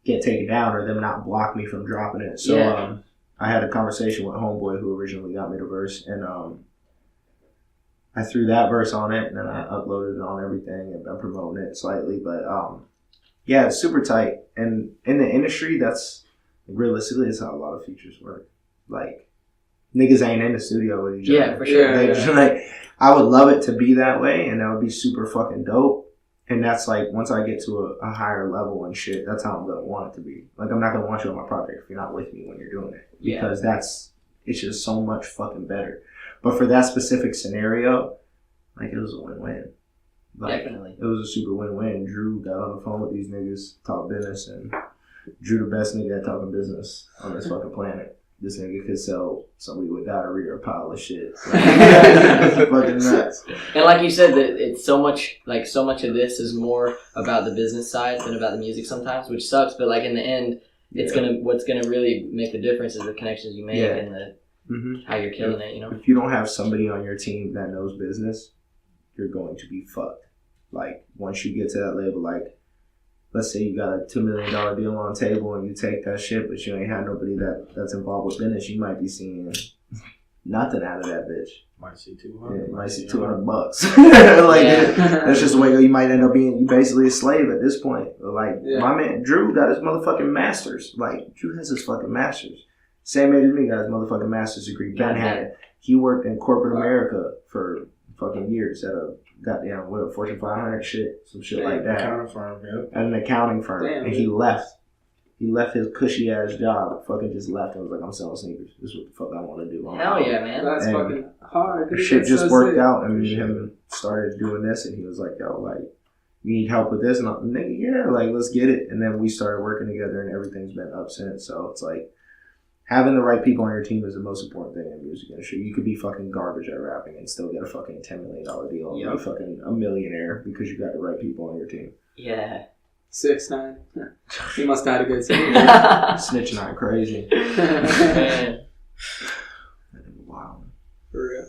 get taken down, or them not block me from dropping it. So I had a conversation with Homeboy, who originally got me the verse, and I threw that verse on it, and then I uploaded it on everything, and I'm promoting it slightly. But yeah, it's super tight. And in the industry, that's realistically, it's how a lot of features work. Like, niggas ain't in the studio with each other. Yeah, for sure. Like, I would love it to be that way, and that would be super fucking dope. And that's like, once I get to a higher level and shit, that's how I'm going to want it to be. Like, I'm not going to want you on my project if you're not with me when you're doing it. Because it's just so much fucking better. But for that specific scenario, like, it was a win-win. Like, definitely. It was a super win-win. Drew got on the phone with these niggas, talked business, and Drew the best nigga at talking business on this fucking planet. This nigga could sell somebody with diarrhea a pile of shit. It's fucking nuts. And like you said, that it's so much of this is more about the business side than about the music sometimes, which sucks. But like in the end, what's gonna really make the difference is the connections you make and the how you're killing it. You know, if you don't have somebody on your team that knows business, you're going to be fucked. Like, once you get to that level, like, let's say you got a $2 million deal on the table and you take that shit, but you ain't had nobody that's involved with business, you might be seeing nothing out of that bitch. Might see 200. Yeah, you might see $200. That's just the way you might end up being. You basically a slave at this point. Like my man Drew got his motherfucking masters. Like Drew has his fucking masters. Same age as me, got his motherfucking master's degree. Ben had it. He worked in corporate America for fucking years at a goddamn Fortune 500 shit, some shit like that. Accounting firm, yeah. At an accounting firm, and he left. He left his cushy ass job. Fucking just left and was like, I'm selling sneakers. This is what the fuck I want to do. Hell yeah, man. That's fucking hard. Shit just worked out, and me and him started doing this, and he was like, yo, like, you need help with this? And I'm like, nigga, yeah, like, let's get it. And then we started working together, and everything's been up since. So it's like, having the right people on your team is the most important thing in the music industry. You could be fucking garbage at rapping and still get a fucking $10 million deal and be fucking a millionaire because you got the right people on your team. Yeah. 6ix9ine. He must have had a good season. Snitching out crazy. Man. Wow. For real.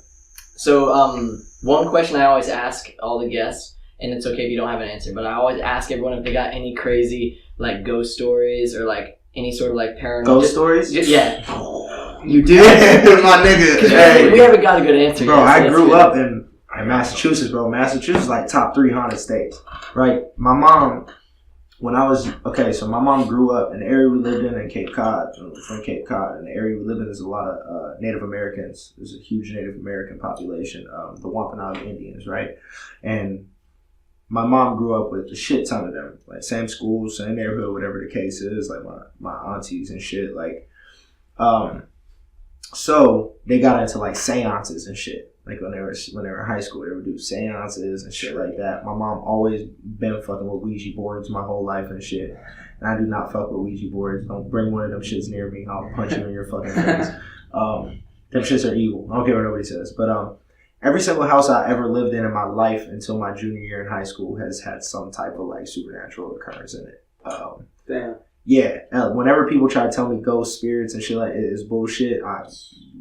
So, one question I always ask all the guests, and it's okay if you don't have an answer, but I always ask everyone if they got any crazy, like, ghost stories or, like, any sort of, like, paranormal... Ghost stories? Yeah. You did? My nigga. Hey. We haven't got a good answer bro, yet. I grew up in Massachusetts, bro. Massachusetts is, like, top 3 haunted states. Right? My mom... When I was, so my mom grew up in the area we lived in Cape Cod, from Cape Cod, and the area we live in is a lot of Native Americans. There's a huge Native American population, the Wampanoag Indians, right? And my mom grew up with a shit ton of them, like same school, same neighborhood, whatever the case is, like my aunties and shit, like, so they got into like seances and shit. Like when they were in high school, they would do seances and shit like that. My mom always been fucking with Ouija boards my whole life and shit. And I do not fuck with Ouija boards. Don't bring one of them shits near me. I'll punch you in your fucking face. Them shits are evil. I don't care what nobody says. But every single house I ever lived in my life until my junior year in high school has had some type of like supernatural occurrence in it. Damn. Yeah. Whenever people try to tell me ghost spirits and shit like it is bullshit,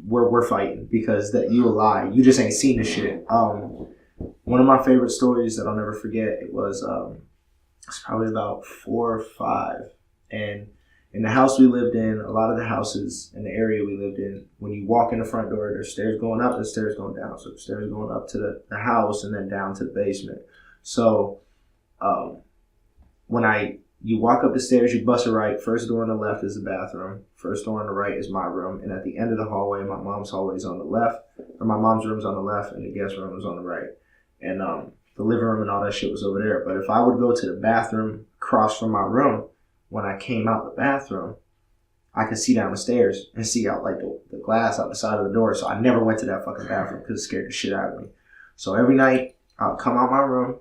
we're fighting because that you a lie. You just ain't seen the shit. One of my favorite stories that I'll never forget, it was it's probably about 4 or 5, and in the house we lived in, a lot of the houses in the area we lived in, when you walk in the front door, there's stairs going up, there's stairs going down. So the stairs going up to the house and then down to the basement. So when you walk up the stairs, you bust a right. First door on the left is the bathroom. First door on the right is my room. And at the end of the hallway, my mom's hallway is on the left. Or my mom's room's on the left, and the guest room is on the right. And the living room and all that shit was over there. But if I would go to the bathroom across from my room, when I came out the bathroom, I could see down the stairs and see out like the glass out the side of the door. So I never went to that fucking bathroom because it scared the shit out of me. So every night, I'll come out my room.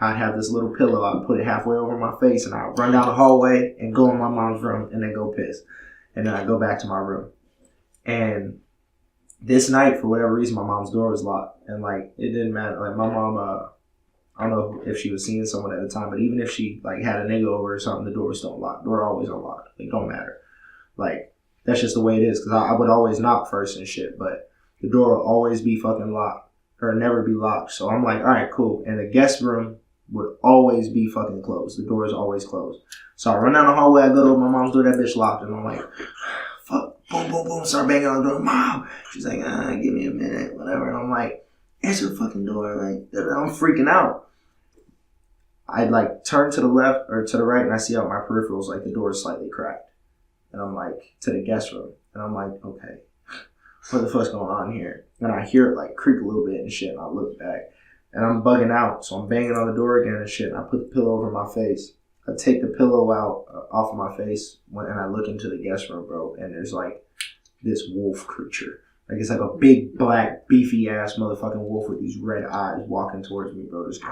I'd have this little pillow. I'd put it halfway over my face, and I'd run down the hallway and go in my mom's room and then go piss. And then I'd go back to my room. And this night, for whatever reason, my mom's door was locked. And, like, it didn't matter. Like, my mom, I don't know if she was seeing someone at the time, but even if she, like, had a nigga over or something, the door was still unlocked. Door always unlocked. It don't matter. Like, that's just the way it is. Because I would always knock first and shit, but the door will always be fucking locked. Or never be locked. So I'm like, all right, cool. And the guest room would always be fucking closed. The door is always closed. So I run down the hallway, I go to my mom's door, that bitch locked, and I'm like, fuck, boom, boom, boom, start banging on the door. Mom! She's like, give me a minute, whatever. And I'm like, answer the fucking door. Like, I'm freaking out. I like turn to the left or to the right, and I see out my peripherals, like the door is slightly cracked. And I'm like, to the guest room. And I'm like, okay, what the fuck's going on here? And I hear it like creak a little bit and shit, and I look back. And I'm bugging out, so I'm banging on the door again and shit, and I put the pillow over my face. I take the pillow out off of my face, and I look into the guest room, bro, and there's like this wolf creature. Like it's like a big, black, beefy-ass motherfucking wolf with these red eyes walking towards me, bro. Just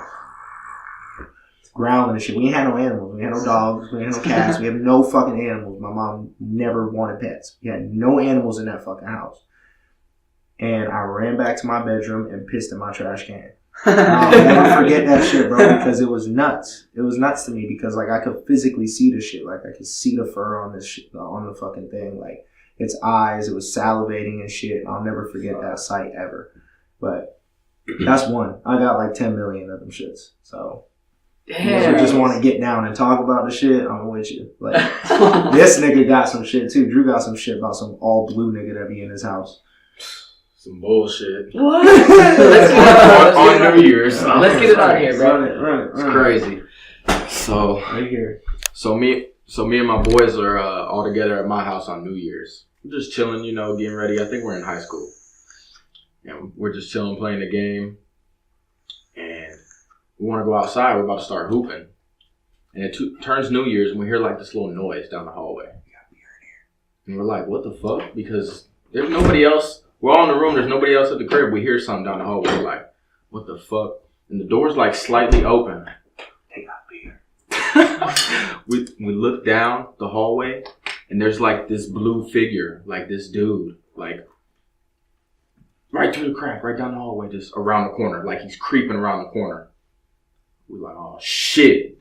growling and shit. We ain't had no animals. We ain't had no dogs. We ain't had no cats. We have no fucking animals. My mom never wanted pets. We had no animals in that fucking house. And I ran back to my bedroom and pissed in my trash can. I'll never forget that shit, bro, because it was nuts. It was nuts to me because, like, I could physically see the shit. Like, I could see the fur on this shit, on the fucking thing. Like, its eyes, it was salivating and shit. I'll never forget that sight ever. But that's one. I got like 10 million of them shits. So, if you just want to get down and talk about the shit, I'm with you. Like, this nigga got some shit too. Drew got some shit about some all blue nigga that be in his house. Some bullshit. What? Let's get on New Year's. Let's get it on here, bro. Run it. It's crazy. So right here. So me and my boys are all together at my house on New Year's. We're just chilling, getting ready. I think we're in high school. And we're just chilling, playing the game. And we want to go outside. We're about to start hooping. And it turns New Year's and we hear like this little noise down the hallway. And we're like, what the fuck? Because there's nobody else. We're all in the room. There's nobody else at the crib. We hear something down the hallway. We're like, what the fuck? And the door's like slightly open. They got beer. we look down the hallway and there's like this blue figure, like this dude, like right through the crack, right down the hallway, just around the corner. Like he's creeping around the corner. We're like, oh shit.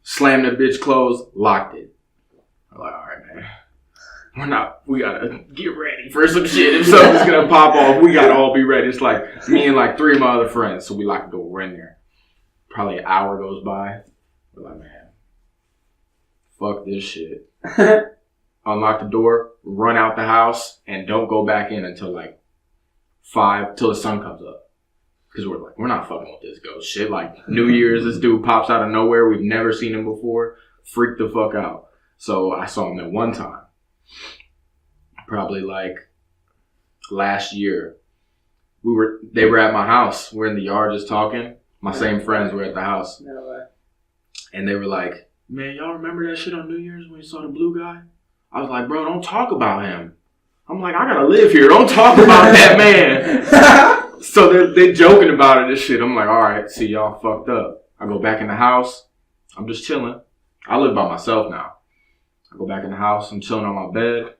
Slammed the bitch closed, locked it. I'm like, all right, man. We gotta get ready for some shit. If something's gonna pop off, we gotta all be ready. It's like me and like 3 of my other friends. So we lock the door, we're in there. Probably an hour goes by. We're like, man, fuck this shit. Unlock the door, run out the house, and don't go back in until like 5, till the sun comes up. Because we're like, we're not fucking with this ghost shit. Like, New Year's, this dude pops out of nowhere. We've never seen him before. Freak the fuck out. So I saw him that one time. Probably like last year. They were at my house. We're in the yard just talking. My same friends were at the house. No way. And they were like, man, y'all remember that shit on New Year's when you saw the blue guy? I was like, bro, don't talk about him. I'm like, I gotta live here. Don't talk about that man. So they're joking about it and shit. I'm like, all right, see, y'all fucked up. I go back in the house. I'm just chilling. I live by myself now. I go back in the house. I'm chilling on my bed.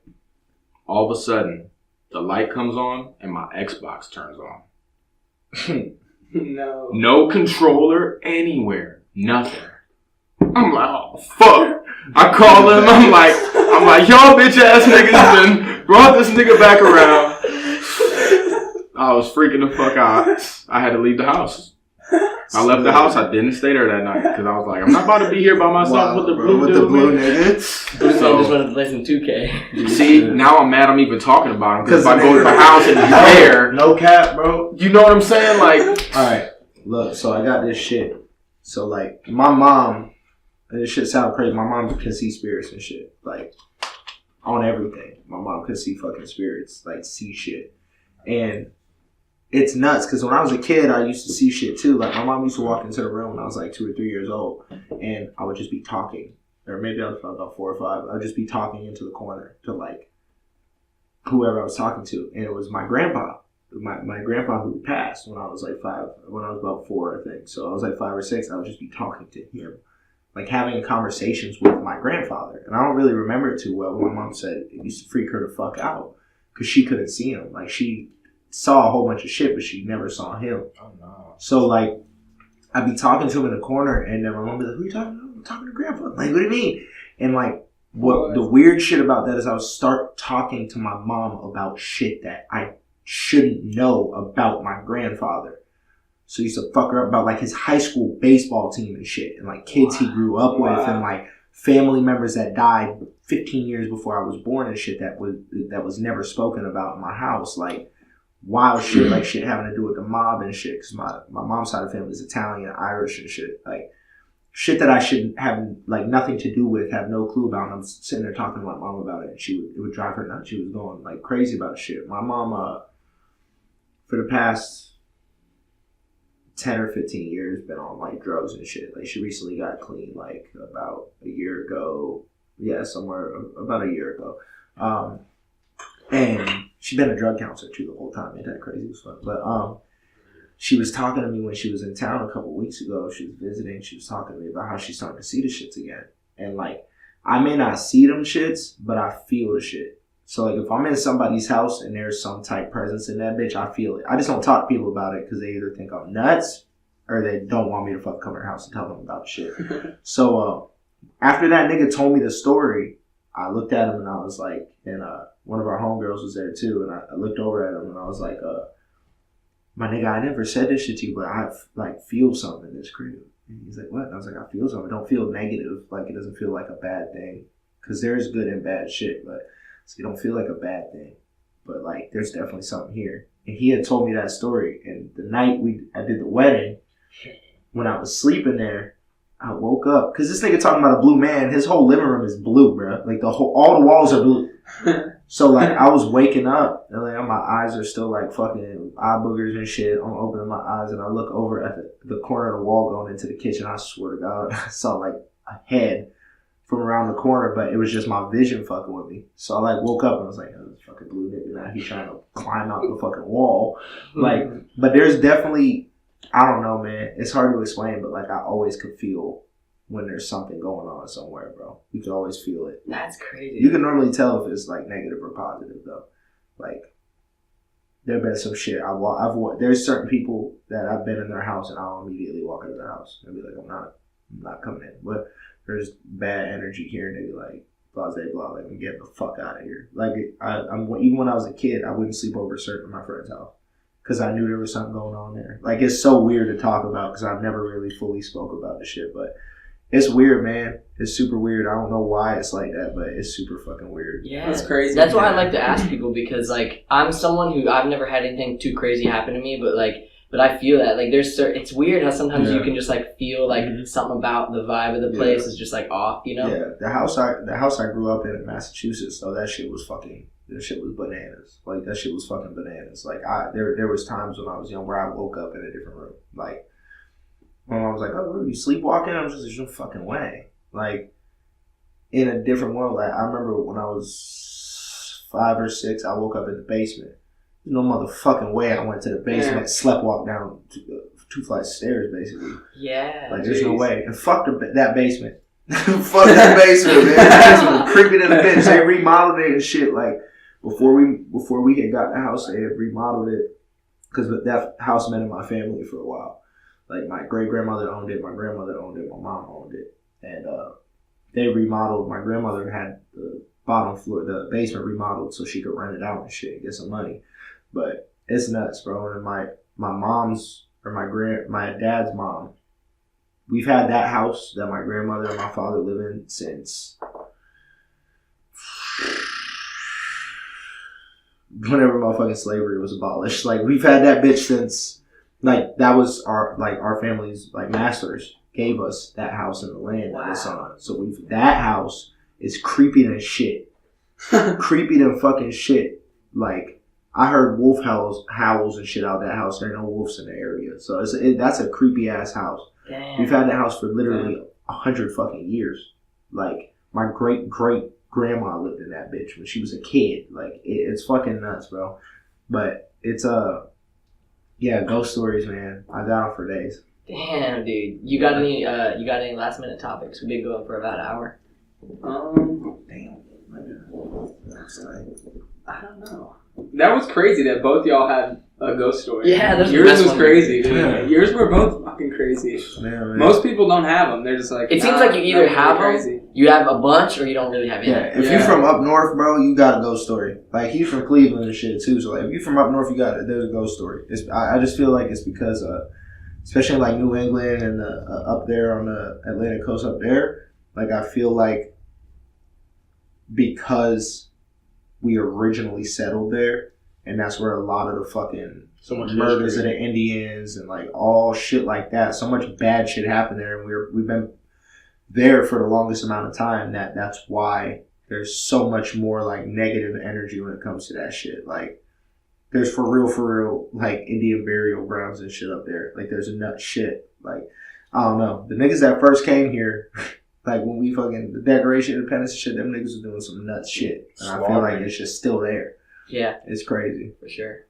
All of a sudden, the light comes on and my Xbox turns on. No. No controller anywhere. Nothing. I'm like, oh, fuck. I call him. I'm like, y'all bitch ass niggas done brought this nigga back around. I was freaking the fuck out. I had to leave the house. I left the house. I didn't stay there that night because I was like, I'm not about to be here by myself with the blue dude. The blue nigga. So just wanted to play some 2K. See, now I'm mad I'm even talking about him because if I go to the house and he's there. No cap, bro. You know what I'm saying? Like, alright, look, so I got this shit. So, like, my mom, and this shit sound crazy, my mom can see spirits and shit. Like, on everything. My mom could see fucking spirits. Like, see shit. And it's nuts because when I was a kid, I used to see shit too. Like, my mom used to walk into the room when I was like 2 or 3 years old, and I would just be talking. Or maybe I was about 4 or 5. I would just be talking into the corner to, like, whoever I was talking to. And it was my grandpa. My grandpa who passed when I was like 5, when I was about 4, I think. So I was like 5 or 6. I would just be talking to him, like having conversations with my grandfather. And I don't really remember it too well. My mom said it used to freak her the fuck out because she couldn't see him. Like, she saw a whole bunch of shit, but she never saw him. Oh no. So, like, I'd be talking to him in the corner, and then my mom would be like, who are you talking to? I'm talking to grandpa. Like, what do you mean? And, like, what the weird shit about that is I would start talking to my mom about shit that I shouldn't know about my grandfather. So he used to fuck her up about, like, his high school baseball team and shit, and, like, kids he grew up with, and, like, family members that died 15 years before I was born and shit that was never spoken about in my house. Like, wild shit, like shit having to do with the mob and shit, because my mom's side of the family is Italian and Irish and shit. Like, shit that I shouldn't have, like, nothing to do with, have no clue about. And I'm sitting there talking to my mom about it, and it would drive her nuts. She was going, like, crazy about shit. My mom, for the past 10 or 15 years, been on, like, drugs and shit. Like, she recently got clean, like, about a year ago. Yeah, somewhere, about a year ago. And she's been a drug counselor too the whole time. Ain't that crazy as fuck? But she was talking to me when she was in town a couple weeks ago. She was visiting. She was talking to me about how she's starting to see the shits again. And, like, I may not see them shits, but I feel the shit. So, like, if I'm in somebody's house and there's some type presence in that bitch, I feel it. I just don't talk to people about it because they either think I'm nuts or they don't want me to fuck come to their house and tell them about shit. So after that nigga told me the story, I looked at him and I was like, and one of our homegirls was there too, and I looked over at him and I was like, my nigga, I never said this shit to you, but I, like, feel something in this crib. And he's like, what? And I was like, I feel something. It don't feel negative. Like, it doesn't feel like a bad thing. Because there's good and bad shit, but you don't feel like a bad thing. But, like, there's definitely something here. And he had told me that story. And the night I did the wedding, when I was sleeping there, I woke up because this nigga talking about a blue man. His whole living room is blue, bro. Like all the walls are blue. So like I was waking up and like my eyes are still like fucking eye boogers and shit. I'm opening my eyes and I look over at the corner of the wall going into the kitchen. I swear to God, I saw like a head from around the corner, but it was just my vision fucking with me. So I like woke up and I was like, oh, this fucking blue nigga now he's trying to climb out the fucking wall. Like, but there's definitely, I don't know, man. It's hard to explain, but like I always could feel when there's something going on somewhere, bro. You can always feel it. That's crazy. You can normally tell if it's like negative or positive, though. Like, there've been some shit. There's certain people that I've been in their house and I'll immediately walk into their house and be like, I'm not coming in. But there's bad energy here, and they be like, blah, blah, blah. Like, I'm getting the fuck out of here. Like, even when I was a kid, I wouldn't sleep over at my friend's house because I knew there was something going on there. Like, it's so weird to talk about because I've never really fully spoke about the shit, but it's weird, man. It's super weird. I don't know why it's like that, but it's super fucking weird. Yeah, that's crazy. That's why I like to ask people because, like, I'm someone who I've never had anything too crazy happen to me, but I feel that like it's weird how sometimes you can just like feel like something about the vibe of the place is just like off, you know? Yeah, the house I grew up in Massachusetts, so that shit was bananas. Like that shit was fucking bananas. Like there was times when I was young where I woke up in a different room, like. My mom was like, oh, are you sleepwalking? I was just like, no fucking way. Like, in a different world. Like, I remember when I was 5 or 6, I woke up in the basement. There's no motherfucking way I went to the basement, sleptwalked down 2 flights of stairs, basically. Yeah. Like, there's no way. And fuck that basement. Fuck that basement, man. That basement was creepy to the bitch. They remodeled it and shit. Like, before we had got the house, they had remodeled it. Because that house met in my family for a while. Like, my great-grandmother owned it, my grandmother owned it, my mom owned it. And they remodeled. My grandmother had the bottom floor, the basement remodeled so she could rent it out and shit and get some money. But it's nuts, bro. And my mom's, or my dad's mom, we've had that house that my grandmother and my father live in since whenever motherfucking slavery was abolished. Like, we've had that bitch since... Like, that was our family's, like, masters gave us that house in the land that it's on. So that house is creepy than shit. Creepy than fucking shit. Like, I heard wolf howls and shit out of that house. There ain't no wolves in the area. So that's a creepy ass house. Damn. We've had that house for literally 100 fucking years. Like, my great grandma lived in that bitch when she was a kid. Like, it's fucking nuts, bro. But it's yeah, ghost stories, man. I got them for days. Damn, dude. You got any last minute topics? We've been going for about an hour. Damn. I don't know. That was crazy that both y'all had a ghost story. Yeah, that's yours was crazy, dude. Yeah. Yours were both fucking crazy. Yeah, most people don't have them. They're just like. It seems like you either have them, you have a bunch, or you don't really have any. Yeah, if you're from up north, bro, you got a ghost story. Like, he's from Cleveland and shit too. So like, if you're from up north, there's a ghost story. I just feel like it's because, especially like New England and up there on the Atlantic coast up there, like I feel like because we originally settled there, and that's where a lot of the fucking murders of the Indians and like all shit like that. So much bad shit happened there, and we've been there for the longest amount of time. That's why there's so much more like negative energy when it comes to that shit. Like, there's for real like Indian burial grounds and shit up there. Like, there's nut shit. Like, I don't know, the niggas that first came here. Like, when we fucking, the Declaration of Independence and shit, them niggas was doing some nuts shit. And I feel like it's just still there. Yeah. It's crazy. For sure.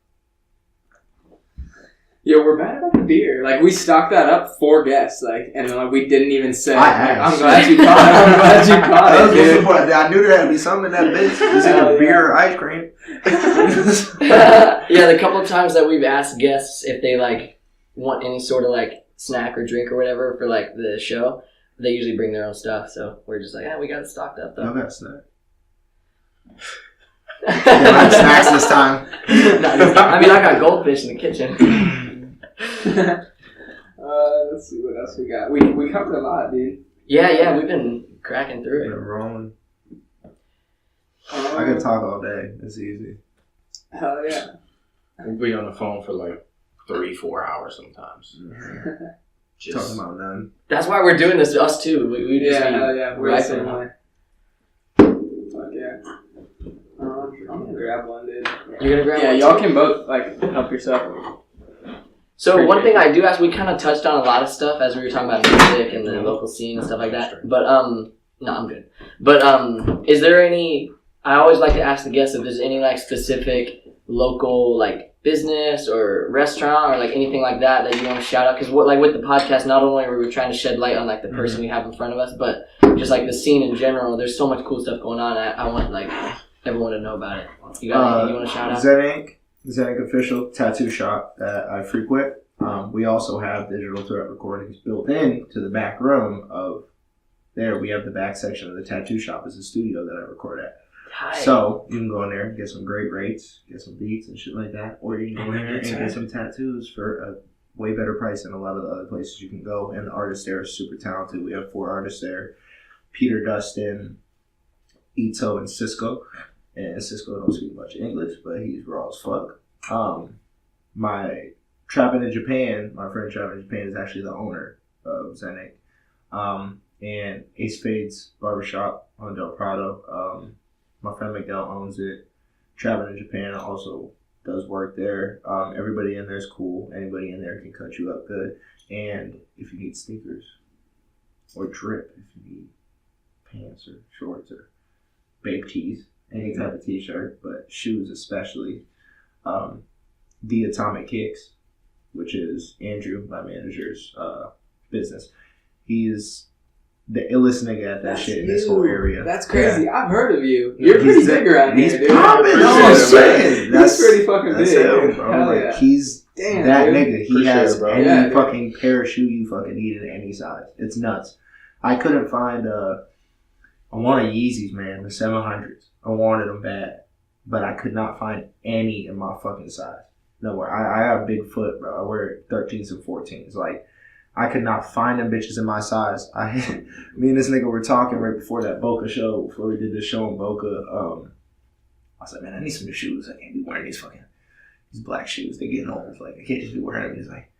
Yo, we're bad about the beer. Like, we stocked that up for guests, like, and like we didn't even say. I'm glad you caught it. I'm glad you caught it, dude. I knew there had to be something in that bitch. It's either beer or ice cream. Yeah, the couple of times that we've asked guests if they like want any sort of like snack or drink or whatever for like the show, they usually bring their own stuff. So we're just like, yeah, we got it stocked up though. I got snack. Yeah, snacks this time. I mean, I got goldfish in the kitchen. Let's see what else we got. We covered a lot, dude. Yeah, we've been cracking through it. Been rolling. I could talk all day. It's easy. Hell yeah. We'll be on the phone for like 3-4 hours sometimes. Just Talking about none. That's why we're doing this. Us too. We just hell yeah. We're the right same now. way. Fuck yeah. I'm gonna grab one, dude. You're gonna grab Yeah, one y'all too? can both like help yourself. So one thing I do ask, we kind of touched on a lot of stuff as we were talking about music and the local scene and stuff like that. But no, I'm good. But is there any? I always like to ask the guests if there's any like specific local like business or restaurant or like anything like that that you want to shout out. Because what like with the podcast, not only are we trying to shed light on like the person we have in front of us, but just like the scene in general. There's so much cool stuff going on. I want like everyone to know about it. You got anything you want to shout out? Zen official tattoo shop that I frequent. We also have digital threat recordings built in to the back room of there. We have the back section of the tattoo shop as a studio that I record at. Tight. So you can go in there and get some great rates, get some beats and shit like that, or you can go in there and get some tattoos for a way better price than a lot of the other places you can go. And the artists there are super talented. We have 4 artists there: Peter, Dustin, Ito, and Cisco. And Cisco don't speak much English, but he's raw as fuck. My Trapping in Japan, my friend Trapping in Japan is actually the owner of Zenek. And Ace Fades Barbershop on Del Prado. My friend Miguel owns it. Trapping in Japan also does work there. Everybody in there is cool. Anybody in there can cut you up good. And if you need sneakers or drip, if you need pants or shorts or babe tees, any type of t-shirt, but shoes especially, The Atomic Kicks, which is Andrew, my manager's business. He's the illest nigga at that shit in this whole area. That's crazy. Yeah. I've heard of you. You're pretty big around he's here, dude. popping. No, I'm saying. He's pretty fucking That's big. him, bro. Hell Like, yeah. he's Damn, that dude. nigga. He Appreciate has it, bro. any Yeah, dude. fucking pair of shoe you fucking need in any size. It's nuts. I couldn't find I wanted Yeezys, man, the 700s. I wanted them bad, but I could not find any in my fucking size. Nowhere. I have big foot, bro. I wear 13s and 14s. Like, I could not find them bitches in my size. Me and this nigga were talking right before that Boca show, before we did this show in Boca. I was like, man, I need some new shoes. I can't be wearing these black shoes. They're getting old. Like, I can't just be wearing them. He's like,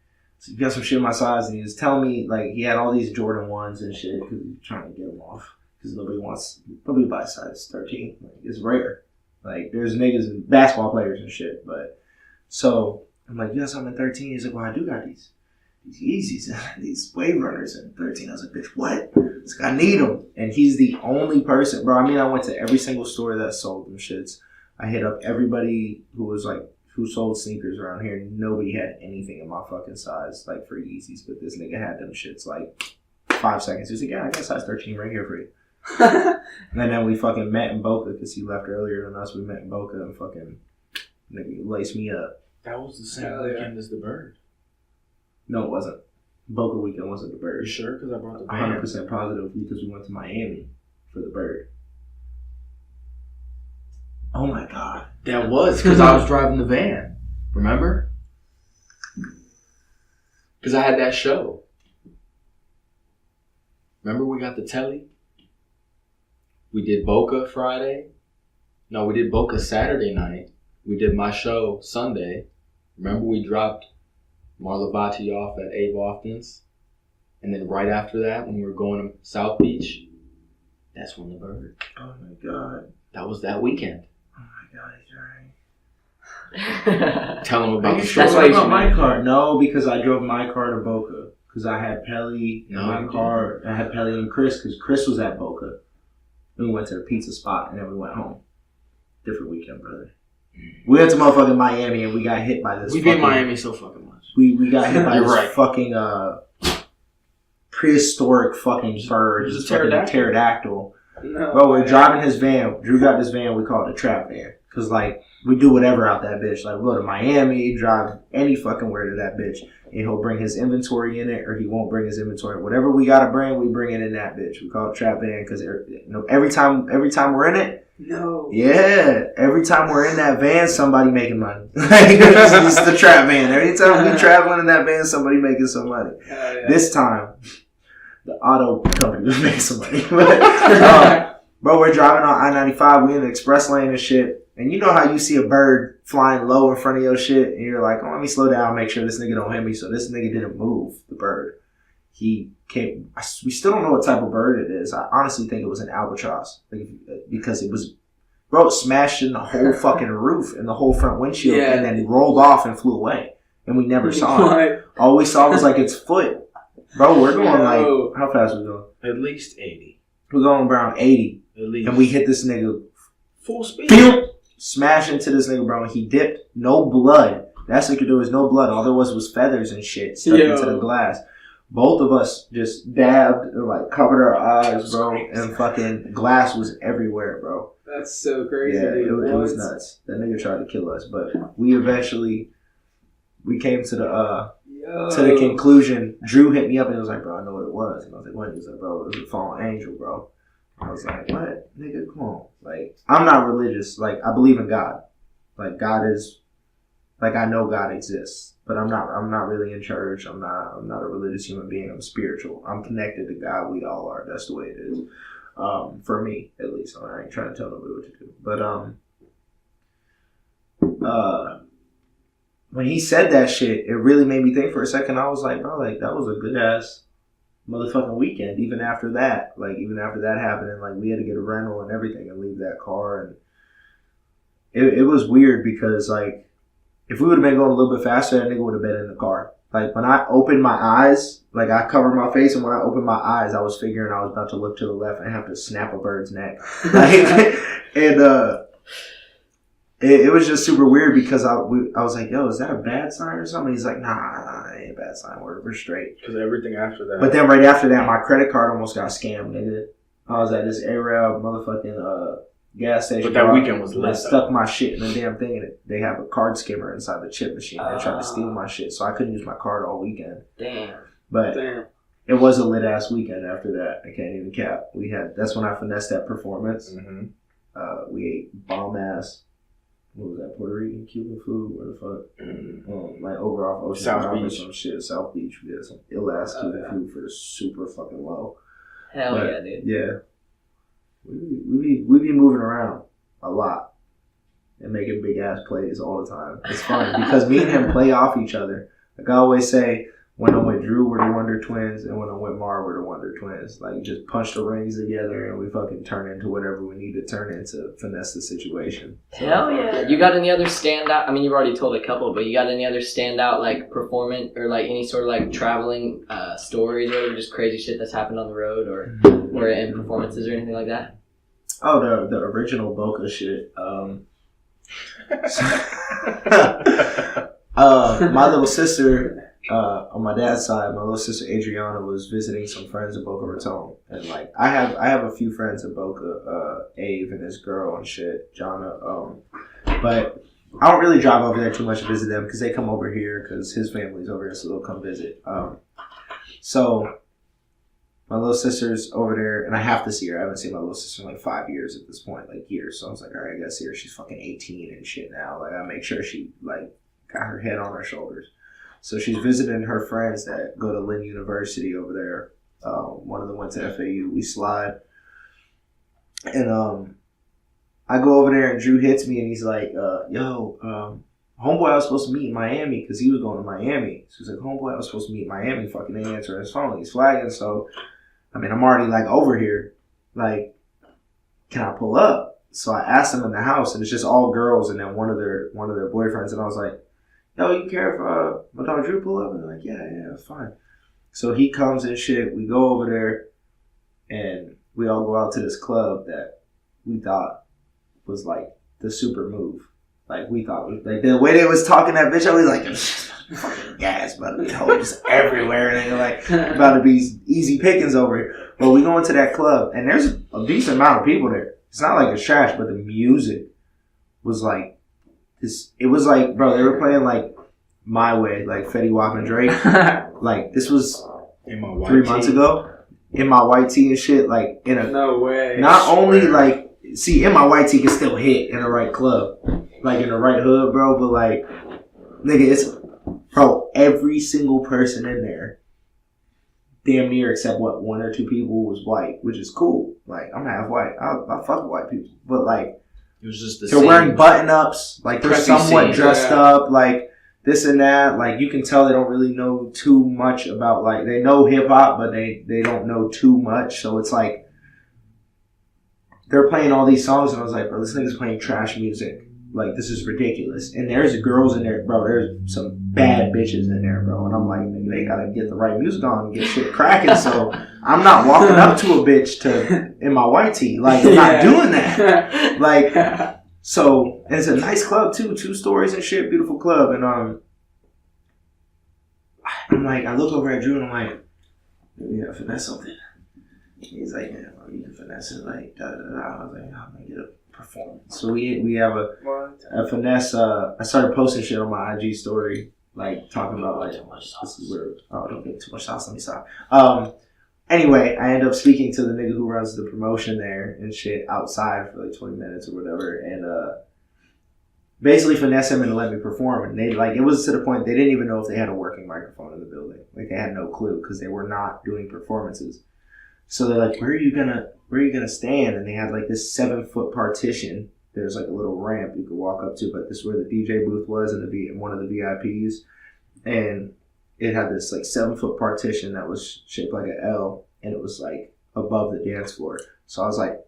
so you got some shit in my size, and he was telling me like he had all these Jordan 1s and shit because he was trying to get them off because nobody buys size 13. Like, it's rare. Like, there's niggas and basketball players and shit, but so I'm like, you got something in 13? He's like, well, I do got these Yeezys, these Wave Runners in 13. I was like, bitch, what? He's like, I need them. And he's the only person, bro. I mean, I went to every single store that sold them shits. I hit up everybody who sold sneakers around here. Nobody had anything in my fucking size, like for Yeezys, but this nigga had them shits like 5 seconds. He was like, yeah, I got size 13 right here for you. And then we fucking met in Boca because he left earlier than us. We met in Boca and fucking nigga laced me up. That was the same weekend as the Bird. No, it wasn't. Boca weekend wasn't the Bird. You sure? Because I brought the band. 100% positive because we went to Miami for the Bird. Oh my god. That was because I was driving the van. Remember? Because I had that show. Remember we got the telly? We did Boca Friday. No, we did Boca Saturday night. We did my show Sunday. Remember we dropped Marlavati off at Abe Often's? And then right after that, when we were going to South Beach, that's when the Bird. Oh my god. That was that weekend. Oh my god, he's right. Tell them about the show. That's why you about should my make- car. No, because I drove my car to Boca. Because I had Pelly in No, my you car. I had Pelly and Chris because Chris was at Boca. Then we went to the pizza spot and then we went home. Different weekend, brother. We went to motherfucking Miami and we got hit by this. We beat Miami so fucking much. We got hit by You're this right. fucking prehistoric fucking bird. It was a This fucking pterodactyl. No, Bro, we're man. driving his van. Drew got this van. We call it a trap van. Because, like, we do whatever out that bitch. Like, we go to Miami, drive any fucking where to that bitch. And he'll bring his inventory in it or he won't bring his inventory. Whatever we got to bring, we bring it in that bitch. We call it trap van because every time we're in it, No. yeah, every time we're in that van, somebody making money. It's the trap van. Every time we traveling in that van, somebody making some money. Hell yeah. This time, the auto company was making some money. Bro, we're driving on I-95. We in the express lane and shit. And you know how you see a bird flying low in front of your shit, and you're like, oh, let me slow down, make sure this nigga don't hit me. So this nigga didn't move the bird. He came. We still don't know what type of bird it is. I honestly think it was an albatross, because it was, bro, it smashed in the whole fucking roof and the whole front windshield, and then rolled off and flew away, and we never saw it. All we saw was like its foot. Bro, we're going like, how fast we going? At least 80. We're going around 80. At least. And we hit this nigga full speed. Smash into this nigga, bro. And he dipped. No blood. That's like there was no blood. All there was feathers and shit stuck into the glass. Both of us just dabbed and like covered our eyes, bro. And fucking glass was everywhere, bro. That's so crazy. Yeah, it was nuts. That nigga tried to kill us, but we eventually came to the conclusion. Drew hit me up and he was like, bro, I know what it was. And I was like, what? He was like, bro, it was a fallen angel, bro. I was like, what? Nigga, come on. Like, I'm not religious. Like, I believe in God. Like, God is, like, I know God exists. But I'm not really in church. I'm not a religious human being. I'm spiritual. I'm connected to God. We all are. That's the way it is. For me, at least. I ain't trying to tell nobody what to do. But, when he said that shit, it really made me think for a second. I was like, bro, like, that was a good ass motherfucking weekend. Even after that happened, and like we had to get a rental and everything and leave that car, and it was weird because like if we would have been going a little bit faster, that nigga would have been in the car. Like when I opened my eyes, like I covered my face, and when I opened my eyes, I was figuring I was about to look to the left and have to snap a bird's neck. Like, and it was just super weird because I was like, yo, is that a bad sign or something? He's like, nah, it ain't a bad sign. We're straight. Because everything after that. But then right after that, my credit card almost got scammed, nigga. I was at this Arab motherfucking gas station. But that weekend was lit. I stuck my shit in the damn thing, and they have a card skimmer inside the chip machine. They tried to steal my shit, so I couldn't use my card all weekend. Damn. But it was a lit ass weekend after that. I can't even cap. That's when I finessed that performance. Mm-hmm. We ate bomb ass. What was that? Puerto Rican, Cuban food? Where the fuck? Like over off Ocean South Drive or Beach. some shit. South Beach. We had some ill ass Cuban food for super fucking low. Hell yeah, dude. Yeah. We be moving around a lot and making big ass plays all the time. It's fun because me and him play off each other. Like I always say, when I'm with Drew, we're the Wonder Twins, and when I'm with Mar, we're the Wonder Twins. Like, just punch the rings together, and we fucking turn into whatever we need to turn into, finesse the situation. So, hell yeah. You got any other standout, I mean, you've already told a couple, but you got any other standout, like, performance, or, like, any sort of, like, traveling stories, or just crazy shit that's happened on the road, or in performances, or anything like that? Oh, the original Boca shit. My little sister... on my dad's side, my little sister Adriana was visiting some friends in Boca Raton, and like I have a few friends in Boca, Ave and this girl and shit, Jonna. But I don't really drive over there too much to visit them because they come over here because his family's over here, so they'll come visit. So my little sister's over there, and I have to see her. I haven't seen my little sister in like 5 years at this point, like years. So I was like, all right, I gotta see her. She's fucking 18 and shit now. Like I make sure she like got her head on her shoulders. So she's visiting her friends that go to Lynn University over there. One of them went to FAU. We slide. And I go over there and Drew hits me and he's like, homeboy I was supposed to meet in Miami because he was going to Miami. So he's like, homeboy I was supposed to meet in Miami. Fucking ain't answering his phone. He's flagging. So, I mean, I'm already like over here. Like, can I pull up? So I asked him in the house and it's just all girls and then one of their boyfriends. And I was like, yo, you care if my dog Drew pull up? And they're like, yeah, it's fine. So he comes and shit. We go over there, and we all go out to this club that we thought was like the super move. Like we thought, like the way they was talking that bitch, I was like, fucking gas, about to be hoes everywhere, and they're like about to be easy pickings over here. But we go into that club, and there's a decent amount of people there. It's not like it's trash, but the music was like. It was like, bro, they were playing like My Way, like Fetty Wap and Drake. Like this was in my white 3 months ago. In My White Tee and shit, like in a no way. Not only like see, In My White Tee can still hit in the right club, like in the right hood, bro. But like, nigga, it's bro. Every single person in there, damn near except what 1 or 2 people was white, which is cool. Like I'm half white. I fuck with white people, but like. It was just the They're same. wearing button-ups. Like, they're Preppy somewhat scene, dressed up. Like, this and that. Like, you can tell they don't really know too much about, like, they know hip-hop, but they don't know too much. So it's like, they're playing all these songs, and I was like, bro, this nigga's playing trash music. Like, this is ridiculous. And there's girls in there, bro. There's some bad bitches in there, bro. And I'm like, nigga, they gotta get the right music on and get shit cracking. So I'm not walking up to a bitch in my white tee. Like, I'm not doing that. Like, so, and it's a nice club too. 2 stories and shit. Beautiful club. And I'm like, I look over at Drew and I'm like, yeah, finesse something. He's like, yeah, well, you can finesse it, like, da da da. I was like, I'm gonna get a performance. So we have a finesse. I started posting shit on my IG story, like talking about like this is where don't get too much sauce. Let me stop. Anyway, I end up speaking to the nigga who runs the promotion there and shit outside for like 20 minutes or whatever, and basically finesse him and let me perform. And they like it was to the point they didn't even know if they had a working microphone in the building. Like they had no clue because they were not doing performances. So they're like, where are you gonna stand? And they had like this 7-foot partition. There's like a little ramp you could walk up to, but this is where the DJ booth was and one of the VIPs. And it had this like 7-foot partition that was shaped like an L, and it was like above the dance floor. So I was like,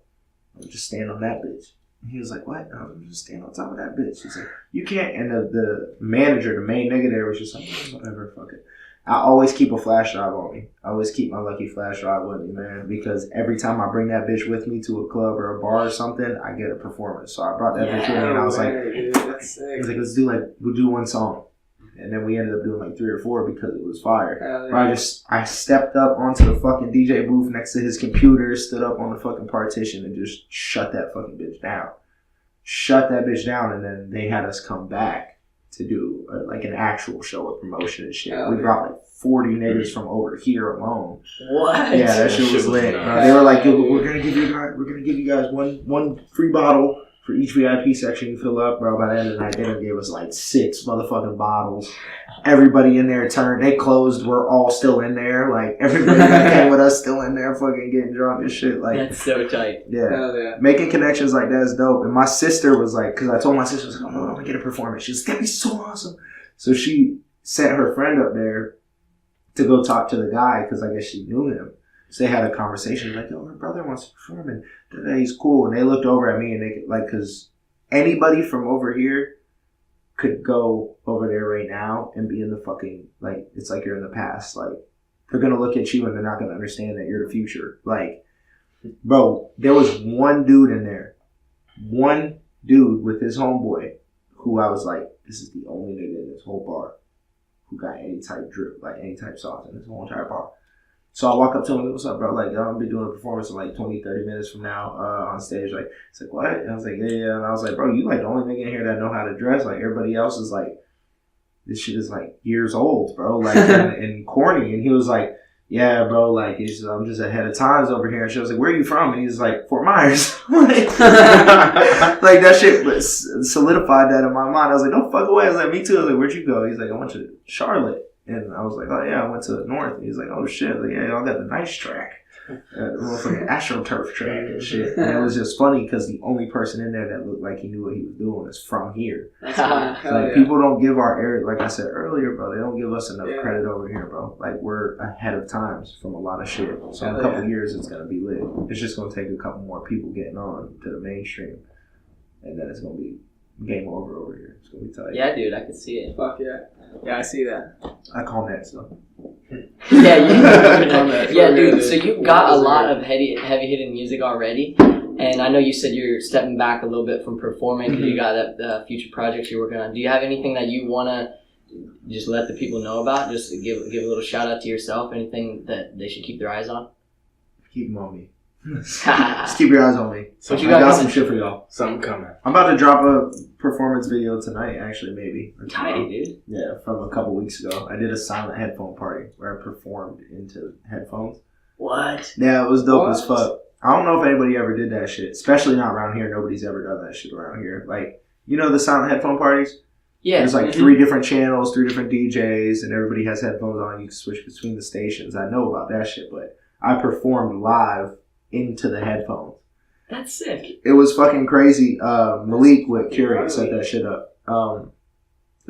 I'm just stand on that bitch. And he was like, what? And I was just stand on top of that bitch. He's like, you can't. And the manager, the main nigga there was just like, whatever, fuck it. I always keep a flash drive on me. I always keep my lucky flash drive with me, man. Because every time I bring that bitch with me to a club or a bar or something, I get a performance. So I brought that bitch with me, and I was like, we'll do one song. And then we ended up doing like 3 or 4 because it was fire. Yeah. I stepped up onto the fucking DJ booth next to his computer, stood up on the fucking partition, and just shut that fucking bitch down. Shut that bitch down, and then they had us come back to do like an actual show with promotion and shit. We brought like 40 niggas from over here alone. What? Yeah, that shit was lit. They were like, yo, we're gonna give you guys one free bottle for each VIP section you fill up, bro. By the end of the night, they done gave us like 6 motherfucking bottles. Everybody in there turned. They closed. We're all still in there. Like everybody that came with us still in there, fucking getting drunk and shit. Like that's so tight. Yeah. Making connections like that is dope. And my sister was like, because I told my sister, I was like, oh, I'm gonna get a performance. She was like, that'd be so awesome. So she sent her friend up there to go talk to the guy because I guess she knew him. So they had a conversation like, yo, my brother wants to perform and he's cool. And they looked over at me and they like, because anybody from over here could go over there right now and be in the fucking, like, it's like you're in the past. Like, they're going to look at you and they're not going to understand that you're the future. Like, bro, there was one dude in there. One dude with his homeboy who I was like, this is the only nigga in this whole bar who got any type drip, like any type sauce in this whole entire bar. So I walk up to him, like, what's up, bro? Like, I'm going to be doing a performance in like 20, 30 minutes from now on stage. Like, it's like, what? And I was like, yeah. And I was like, bro, you like the only nigga in here that know how to dress. Like, everybody else is like, this shit is like years old, bro. Like, and corny. And he was like, yeah, bro, like, I'm just ahead of times over here. And she was like, where are you from? And he was like, Fort Myers. like, that shit solidified that in my mind. I was like, no fuck away. I was like, me too. I was like, where'd you go? He's like, I went to Charlotte. And I was like, oh yeah, I went to the north. And he's like, oh shit, like, yeah, y'all got the nice track. Motherfucking AstroTurf track and shit. And it was just funny because the only person in there that looked like he knew what he was doing is from here. Like, people don't give our area, like I said earlier, bro, they don't give us enough credit over here, bro. Like, we're ahead of times from a lot of shit. So in a couple years, it's going to be lit. It's just going to take a couple more people getting on to the mainstream. And then it's going to be game over here. It's going to be tight. Yeah, dude, I can see it. Fuck yeah. Yeah, I see that. I call that stuff. Yeah, dude. So you got a lot of heavy hitting music already, and I know you said you're stepping back a little bit from performing because you got that future projects you're working on. Do you have anything that you wanna just let the people know about? Just give a little shout out to yourself. Anything that they should keep their eyes on? Keep them on me. Just keep your eyes on me. What you I got some shit for y'all. Something coming. I'm about to drop a performance video tonight, actually, maybe. Tight, dude. Yeah, from a couple weeks ago. I did a silent headphone party where I performed into headphones. What? Yeah, it was dope as fuck. I don't know if anybody ever did that shit, especially not around here. Nobody's ever done that shit around here. Like, you know the silent headphone parties? Yeah. There's like 3 different channels, 3 different DJs, and everybody has headphones on. You can switch between the stations. I know about that shit, but I performed live into the headphones. That's sick. It was fucking crazy. Malik with Curate set that shit up. And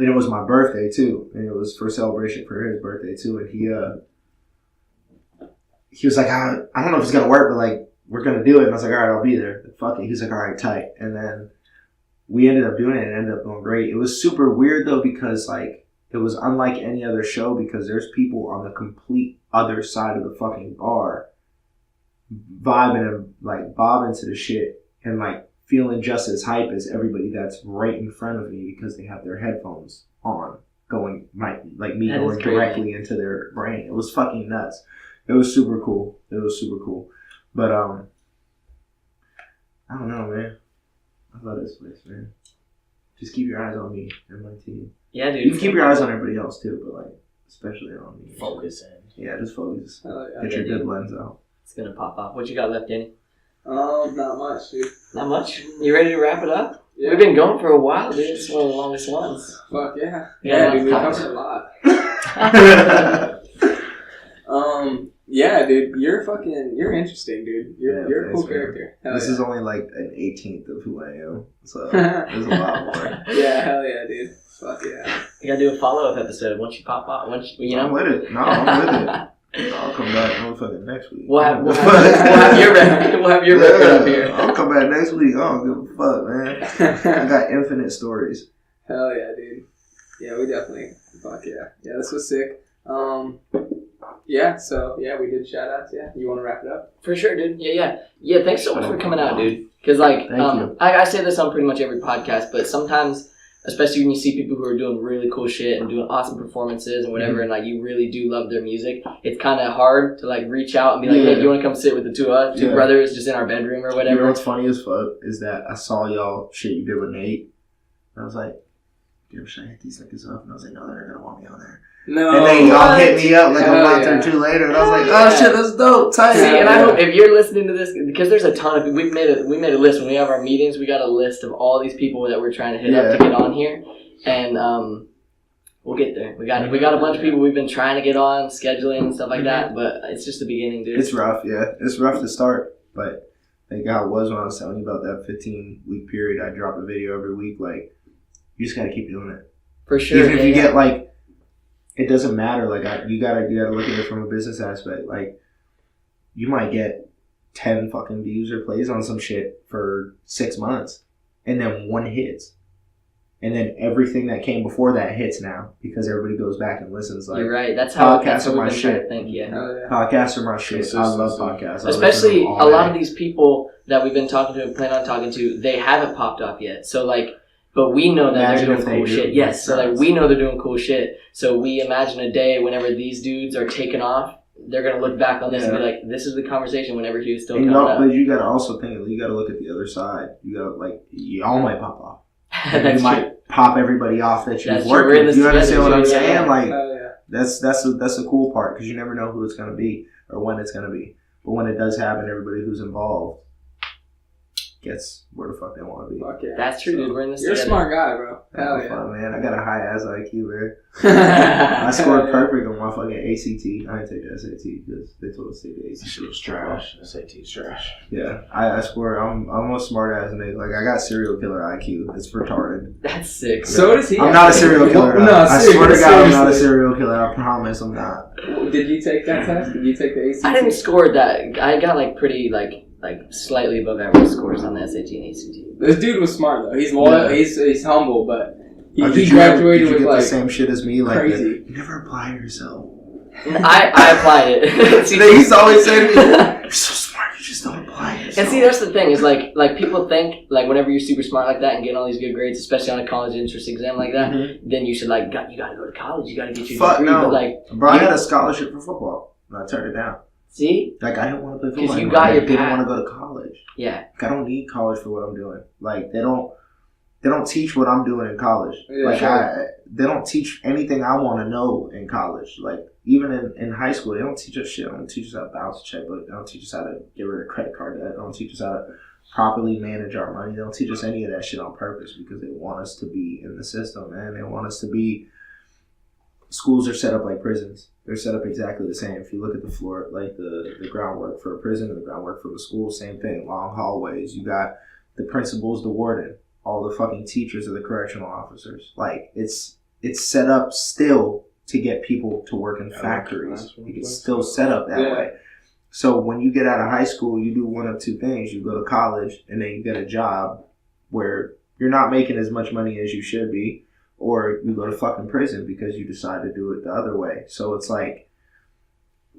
it was my birthday too. And it was for celebration for his birthday too. And he was like, I don't know if it's gonna work, but like we're gonna do it. And I was like, all right, I'll be there. Fuck it. He's like, all right, tight. And then we ended up doing it and it ended up going great. It was super weird though because like it was unlike any other show because there's people on the complete other side of the fucking bar vibing and like bobbing to the shit and like feeling just as hype as everybody that's right in front of me because they have their headphones on going like me That going is crazy. directly into their brain. It was fucking nuts. It was super cool. But I don't know, man. I love this place, man. Just keep your eyes on me and my team. Yeah, dude. You can keep your eyes on everybody else too, but like especially on me. Focus in. Yeah, just focus. I Get your good lens out. It's gonna pop off. What you got left, Danny? Not much, dude. Not much. You ready to wrap it up? Yeah. We've been going for a while, dude. It's one of the longest ones. Fuck yeah. Yeah, Dude, we lots covered of a lot. Yeah, dude, you're interesting, dude. You're a cool thanks, man. character. Hell This yeah. is only like an 18th of who I am, so there's a lot more. Yeah, hell yeah, dude. Fuck yeah. You gotta do a follow-up episode once you pop out. I'm with it. No, I'm with it. I'll come back motherfucking next week. We'll have your record up here. I'll come back next week. I don't give a fuck, man. I got infinite stories. Hell yeah, dude. Yeah, we definitely. Fuck yeah. Yeah, this was sick. Yeah, so yeah, we did shout outs. Yeah, you want to wrap it up? For sure, dude. Yeah. Thanks so much for coming out, dude. Because like, Thank you. I say this on pretty much every podcast, but sometimes, especially when you see people who are doing really cool shit and doing awesome performances and whatever, and like you really do love their music, it's kind of hard to like reach out and be like, hey, do you want to come sit with the two brothers just in our bedroom or whatever? You know what's funny as fuck is that I saw y'all shit you did with Nate, and I was like, dude, should I hit these niggas up? And I was like, no, they're gonna want me on there. No. And then y'all hit me up like Hell a month yeah. or two later, and I was like, oh shit, that's dope, tight. See, and I hope if you're listening to this, because there's a ton of people, we made a list when we have our meetings. We got a list of all these people that we're trying to hit up to get on here, and we'll get there. We got a bunch of people we've been trying to get on, scheduling and stuff like that, but it's just the beginning, dude. It's rough, yeah. It's rough to start, but thank God it was when I was telling you about that 15-week period. I drop a video every week. Like, you just gotta keep doing it. For sure. Even if you get like, it doesn't matter. Like, you gotta look at it from a business aspect. Like, you might get 10 fucking views or plays on some shit for 6 months, and then one hits. And then everything that came before that hits now because everybody goes back and listens. Like, you're right. That's how podcasts are we've my been trying to shit. think. Yeah. Hell yeah. Podcasts are my shit. I love podcasts. I Especially listen to them a all lot day. of these people that we've been talking to and plan on talking to, they haven't popped off yet. So like, but we know that Imagine they're if doing they cool do. shit. Yes. So like, Nice. we know they're doing cool shit. So we imagine a day whenever these dudes are taking off, they're gonna look back on this and be like, "This is the conversation." Whenever he was still And coming up. but you gotta also think. You gotta look at the other side. You gotta like, y'all might pop off. That's you true. might pop everybody off that That's you've true. worked We're in with. this You understand together, what I'm too. Yeah, saying? yeah. Like, Hell yeah. that's the cool part because you never know who it's gonna be or when it's gonna be. But when it does happen, everybody who's involved gets where the fuck they want to be. Fuck yeah. That's true, dude. We're in this You're a together. smart guy, bro. Hell Have yeah. fun, man. I got a high ass IQ, man. I scored Hell yeah. perfect on my fucking ACT. I didn't take the SAT because they told us to take the ACT. That shit was trash. SAT's trash. Yeah, I scored. I'm a smart ass nigga. Like, I got serial killer IQ. It's retarded. That's sick. So does he. I'm not a serial killer. No, I swear to God, I'm not a seriously. serial killer. I promise I'm not. Did you take that test? Did you take the ACT? I didn't score that. I got like pretty like slightly above average scores on the SAT and ACT. This dude was smart though. He's loyal. Yeah. He's humble, but he Did graduated you with get like the same shit as me? Like, crazy. you never apply yourself. I applied it. See, He's always saying to me, you're so smart, you just don't apply yourself. and see, that's the thing is like people think like whenever you're super smart like that and getting all these good grades, especially on a college entrance exam like that, then you should you gotta go to college. You gotta get your Fuck degree. no. But like, Bro, I had a scholarship for football, and I turned it down. see, Like, I didn't want to play 'Cause football you anymore. got I your didn't path. want to go to college. yeah, Like, I don't need college for what I'm doing. Like, they don't teach what I'm doing in college. Yeah, like, sure. they don't teach anything I want to know in college. Like, even in high school, they don't teach us shit. They don't teach us how to balance a checkbook. They don't teach us how to get rid of credit card debt. They don't teach us how to properly manage our money. They don't teach us any of that shit on purpose because they want us to be in the system, man. They want us to be schools are set up like prisons. They're set up exactly the same. If you look at the floor, like the groundwork for a prison and the groundwork for a school, same thing. Long hallways. You got the principals, the warden, all the fucking teachers are the correctional officers. Like, it's set up still to get people to work in factories. It's still set up that way. So when you get out of high school, you do one of two things. You go to college and then you get a job where you're not making as much money as you should be, or you go to fucking prison because you decide to do it the other way. So it's like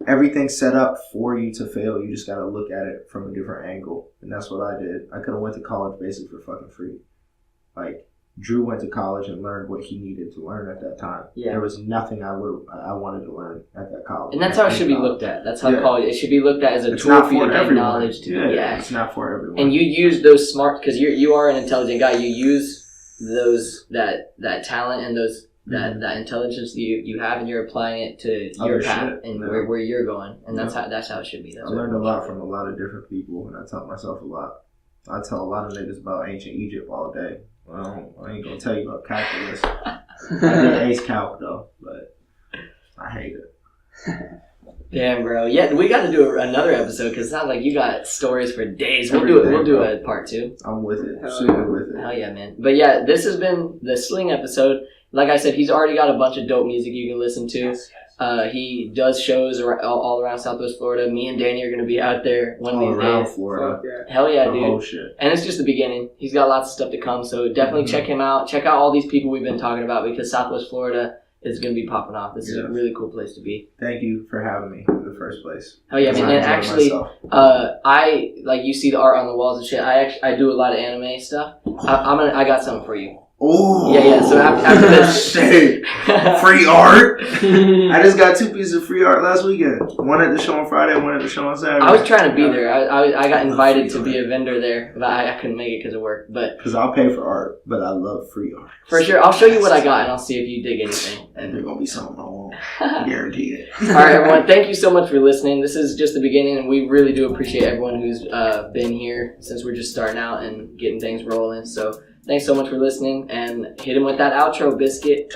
everything's set up for you to fail. You just got to look at it from a different angle. And that's what I did. I could have went to college basically for fucking free. Like, Drew went to college and learned what he needed to learn at that time. Yeah. There was nothing I wanted to learn at that college. And that's how it should be looked at. That's how college, it should be looked at as a tool for you to gain knowledge. It's not for everyone. And you use those smart, because you are an intelligent guy. You use that talent and that intelligence you have, and you're applying it to your path and where you're going. And that's how it should be. I learned a lot from a lot of different people, and I taught myself a lot. I tell a lot of niggas about ancient Egypt all day. Well, I ain't gonna tell you about calculus. I did ace calc though, but I hate it. Damn, bro. Yeah, we got to do another episode because it sounds like you got stories for days. We'll do a part 2. I'm with it. Super with it. Hell yeah, man. But yeah, this has been the Sling episode. Like I said, he's already got a bunch of dope music you can listen to. Yes. He does shows all around Southwest Florida. Me and Danny are going to be out there one of these days. Florida. Hell yeah, dude. Oh, shit. And it's just the beginning. He's got lots of stuff to come, so definitely check him out. Check out all these people we've been talking about because Southwest Florida is going to be popping off. This is a really cool place to be. Thank you for having me in the first place. Hell yeah, man. And actually, I, like, you see the art on the walls and shit. I do a lot of anime stuff. I got something for you. Oh yeah. So after this, shit, free art. I just got 2 pieces of free art last weekend. One at the show on Friday, one at the show on Saturday. I was trying to be there. I got invited to be a vendor there, but I couldn't make it because of work. But because I'll pay for art, but I love free art. For sure, I'll show you what I got, and I'll see if you dig anything. And there's gonna be something I won't. Guarantee it. All right, everyone. Thank you so much for listening. This is just the beginning, and we really do appreciate everyone who's been here since we're just starting out and getting things rolling. So. Thanks so much for listening, and hit him with that outro, Biscuit.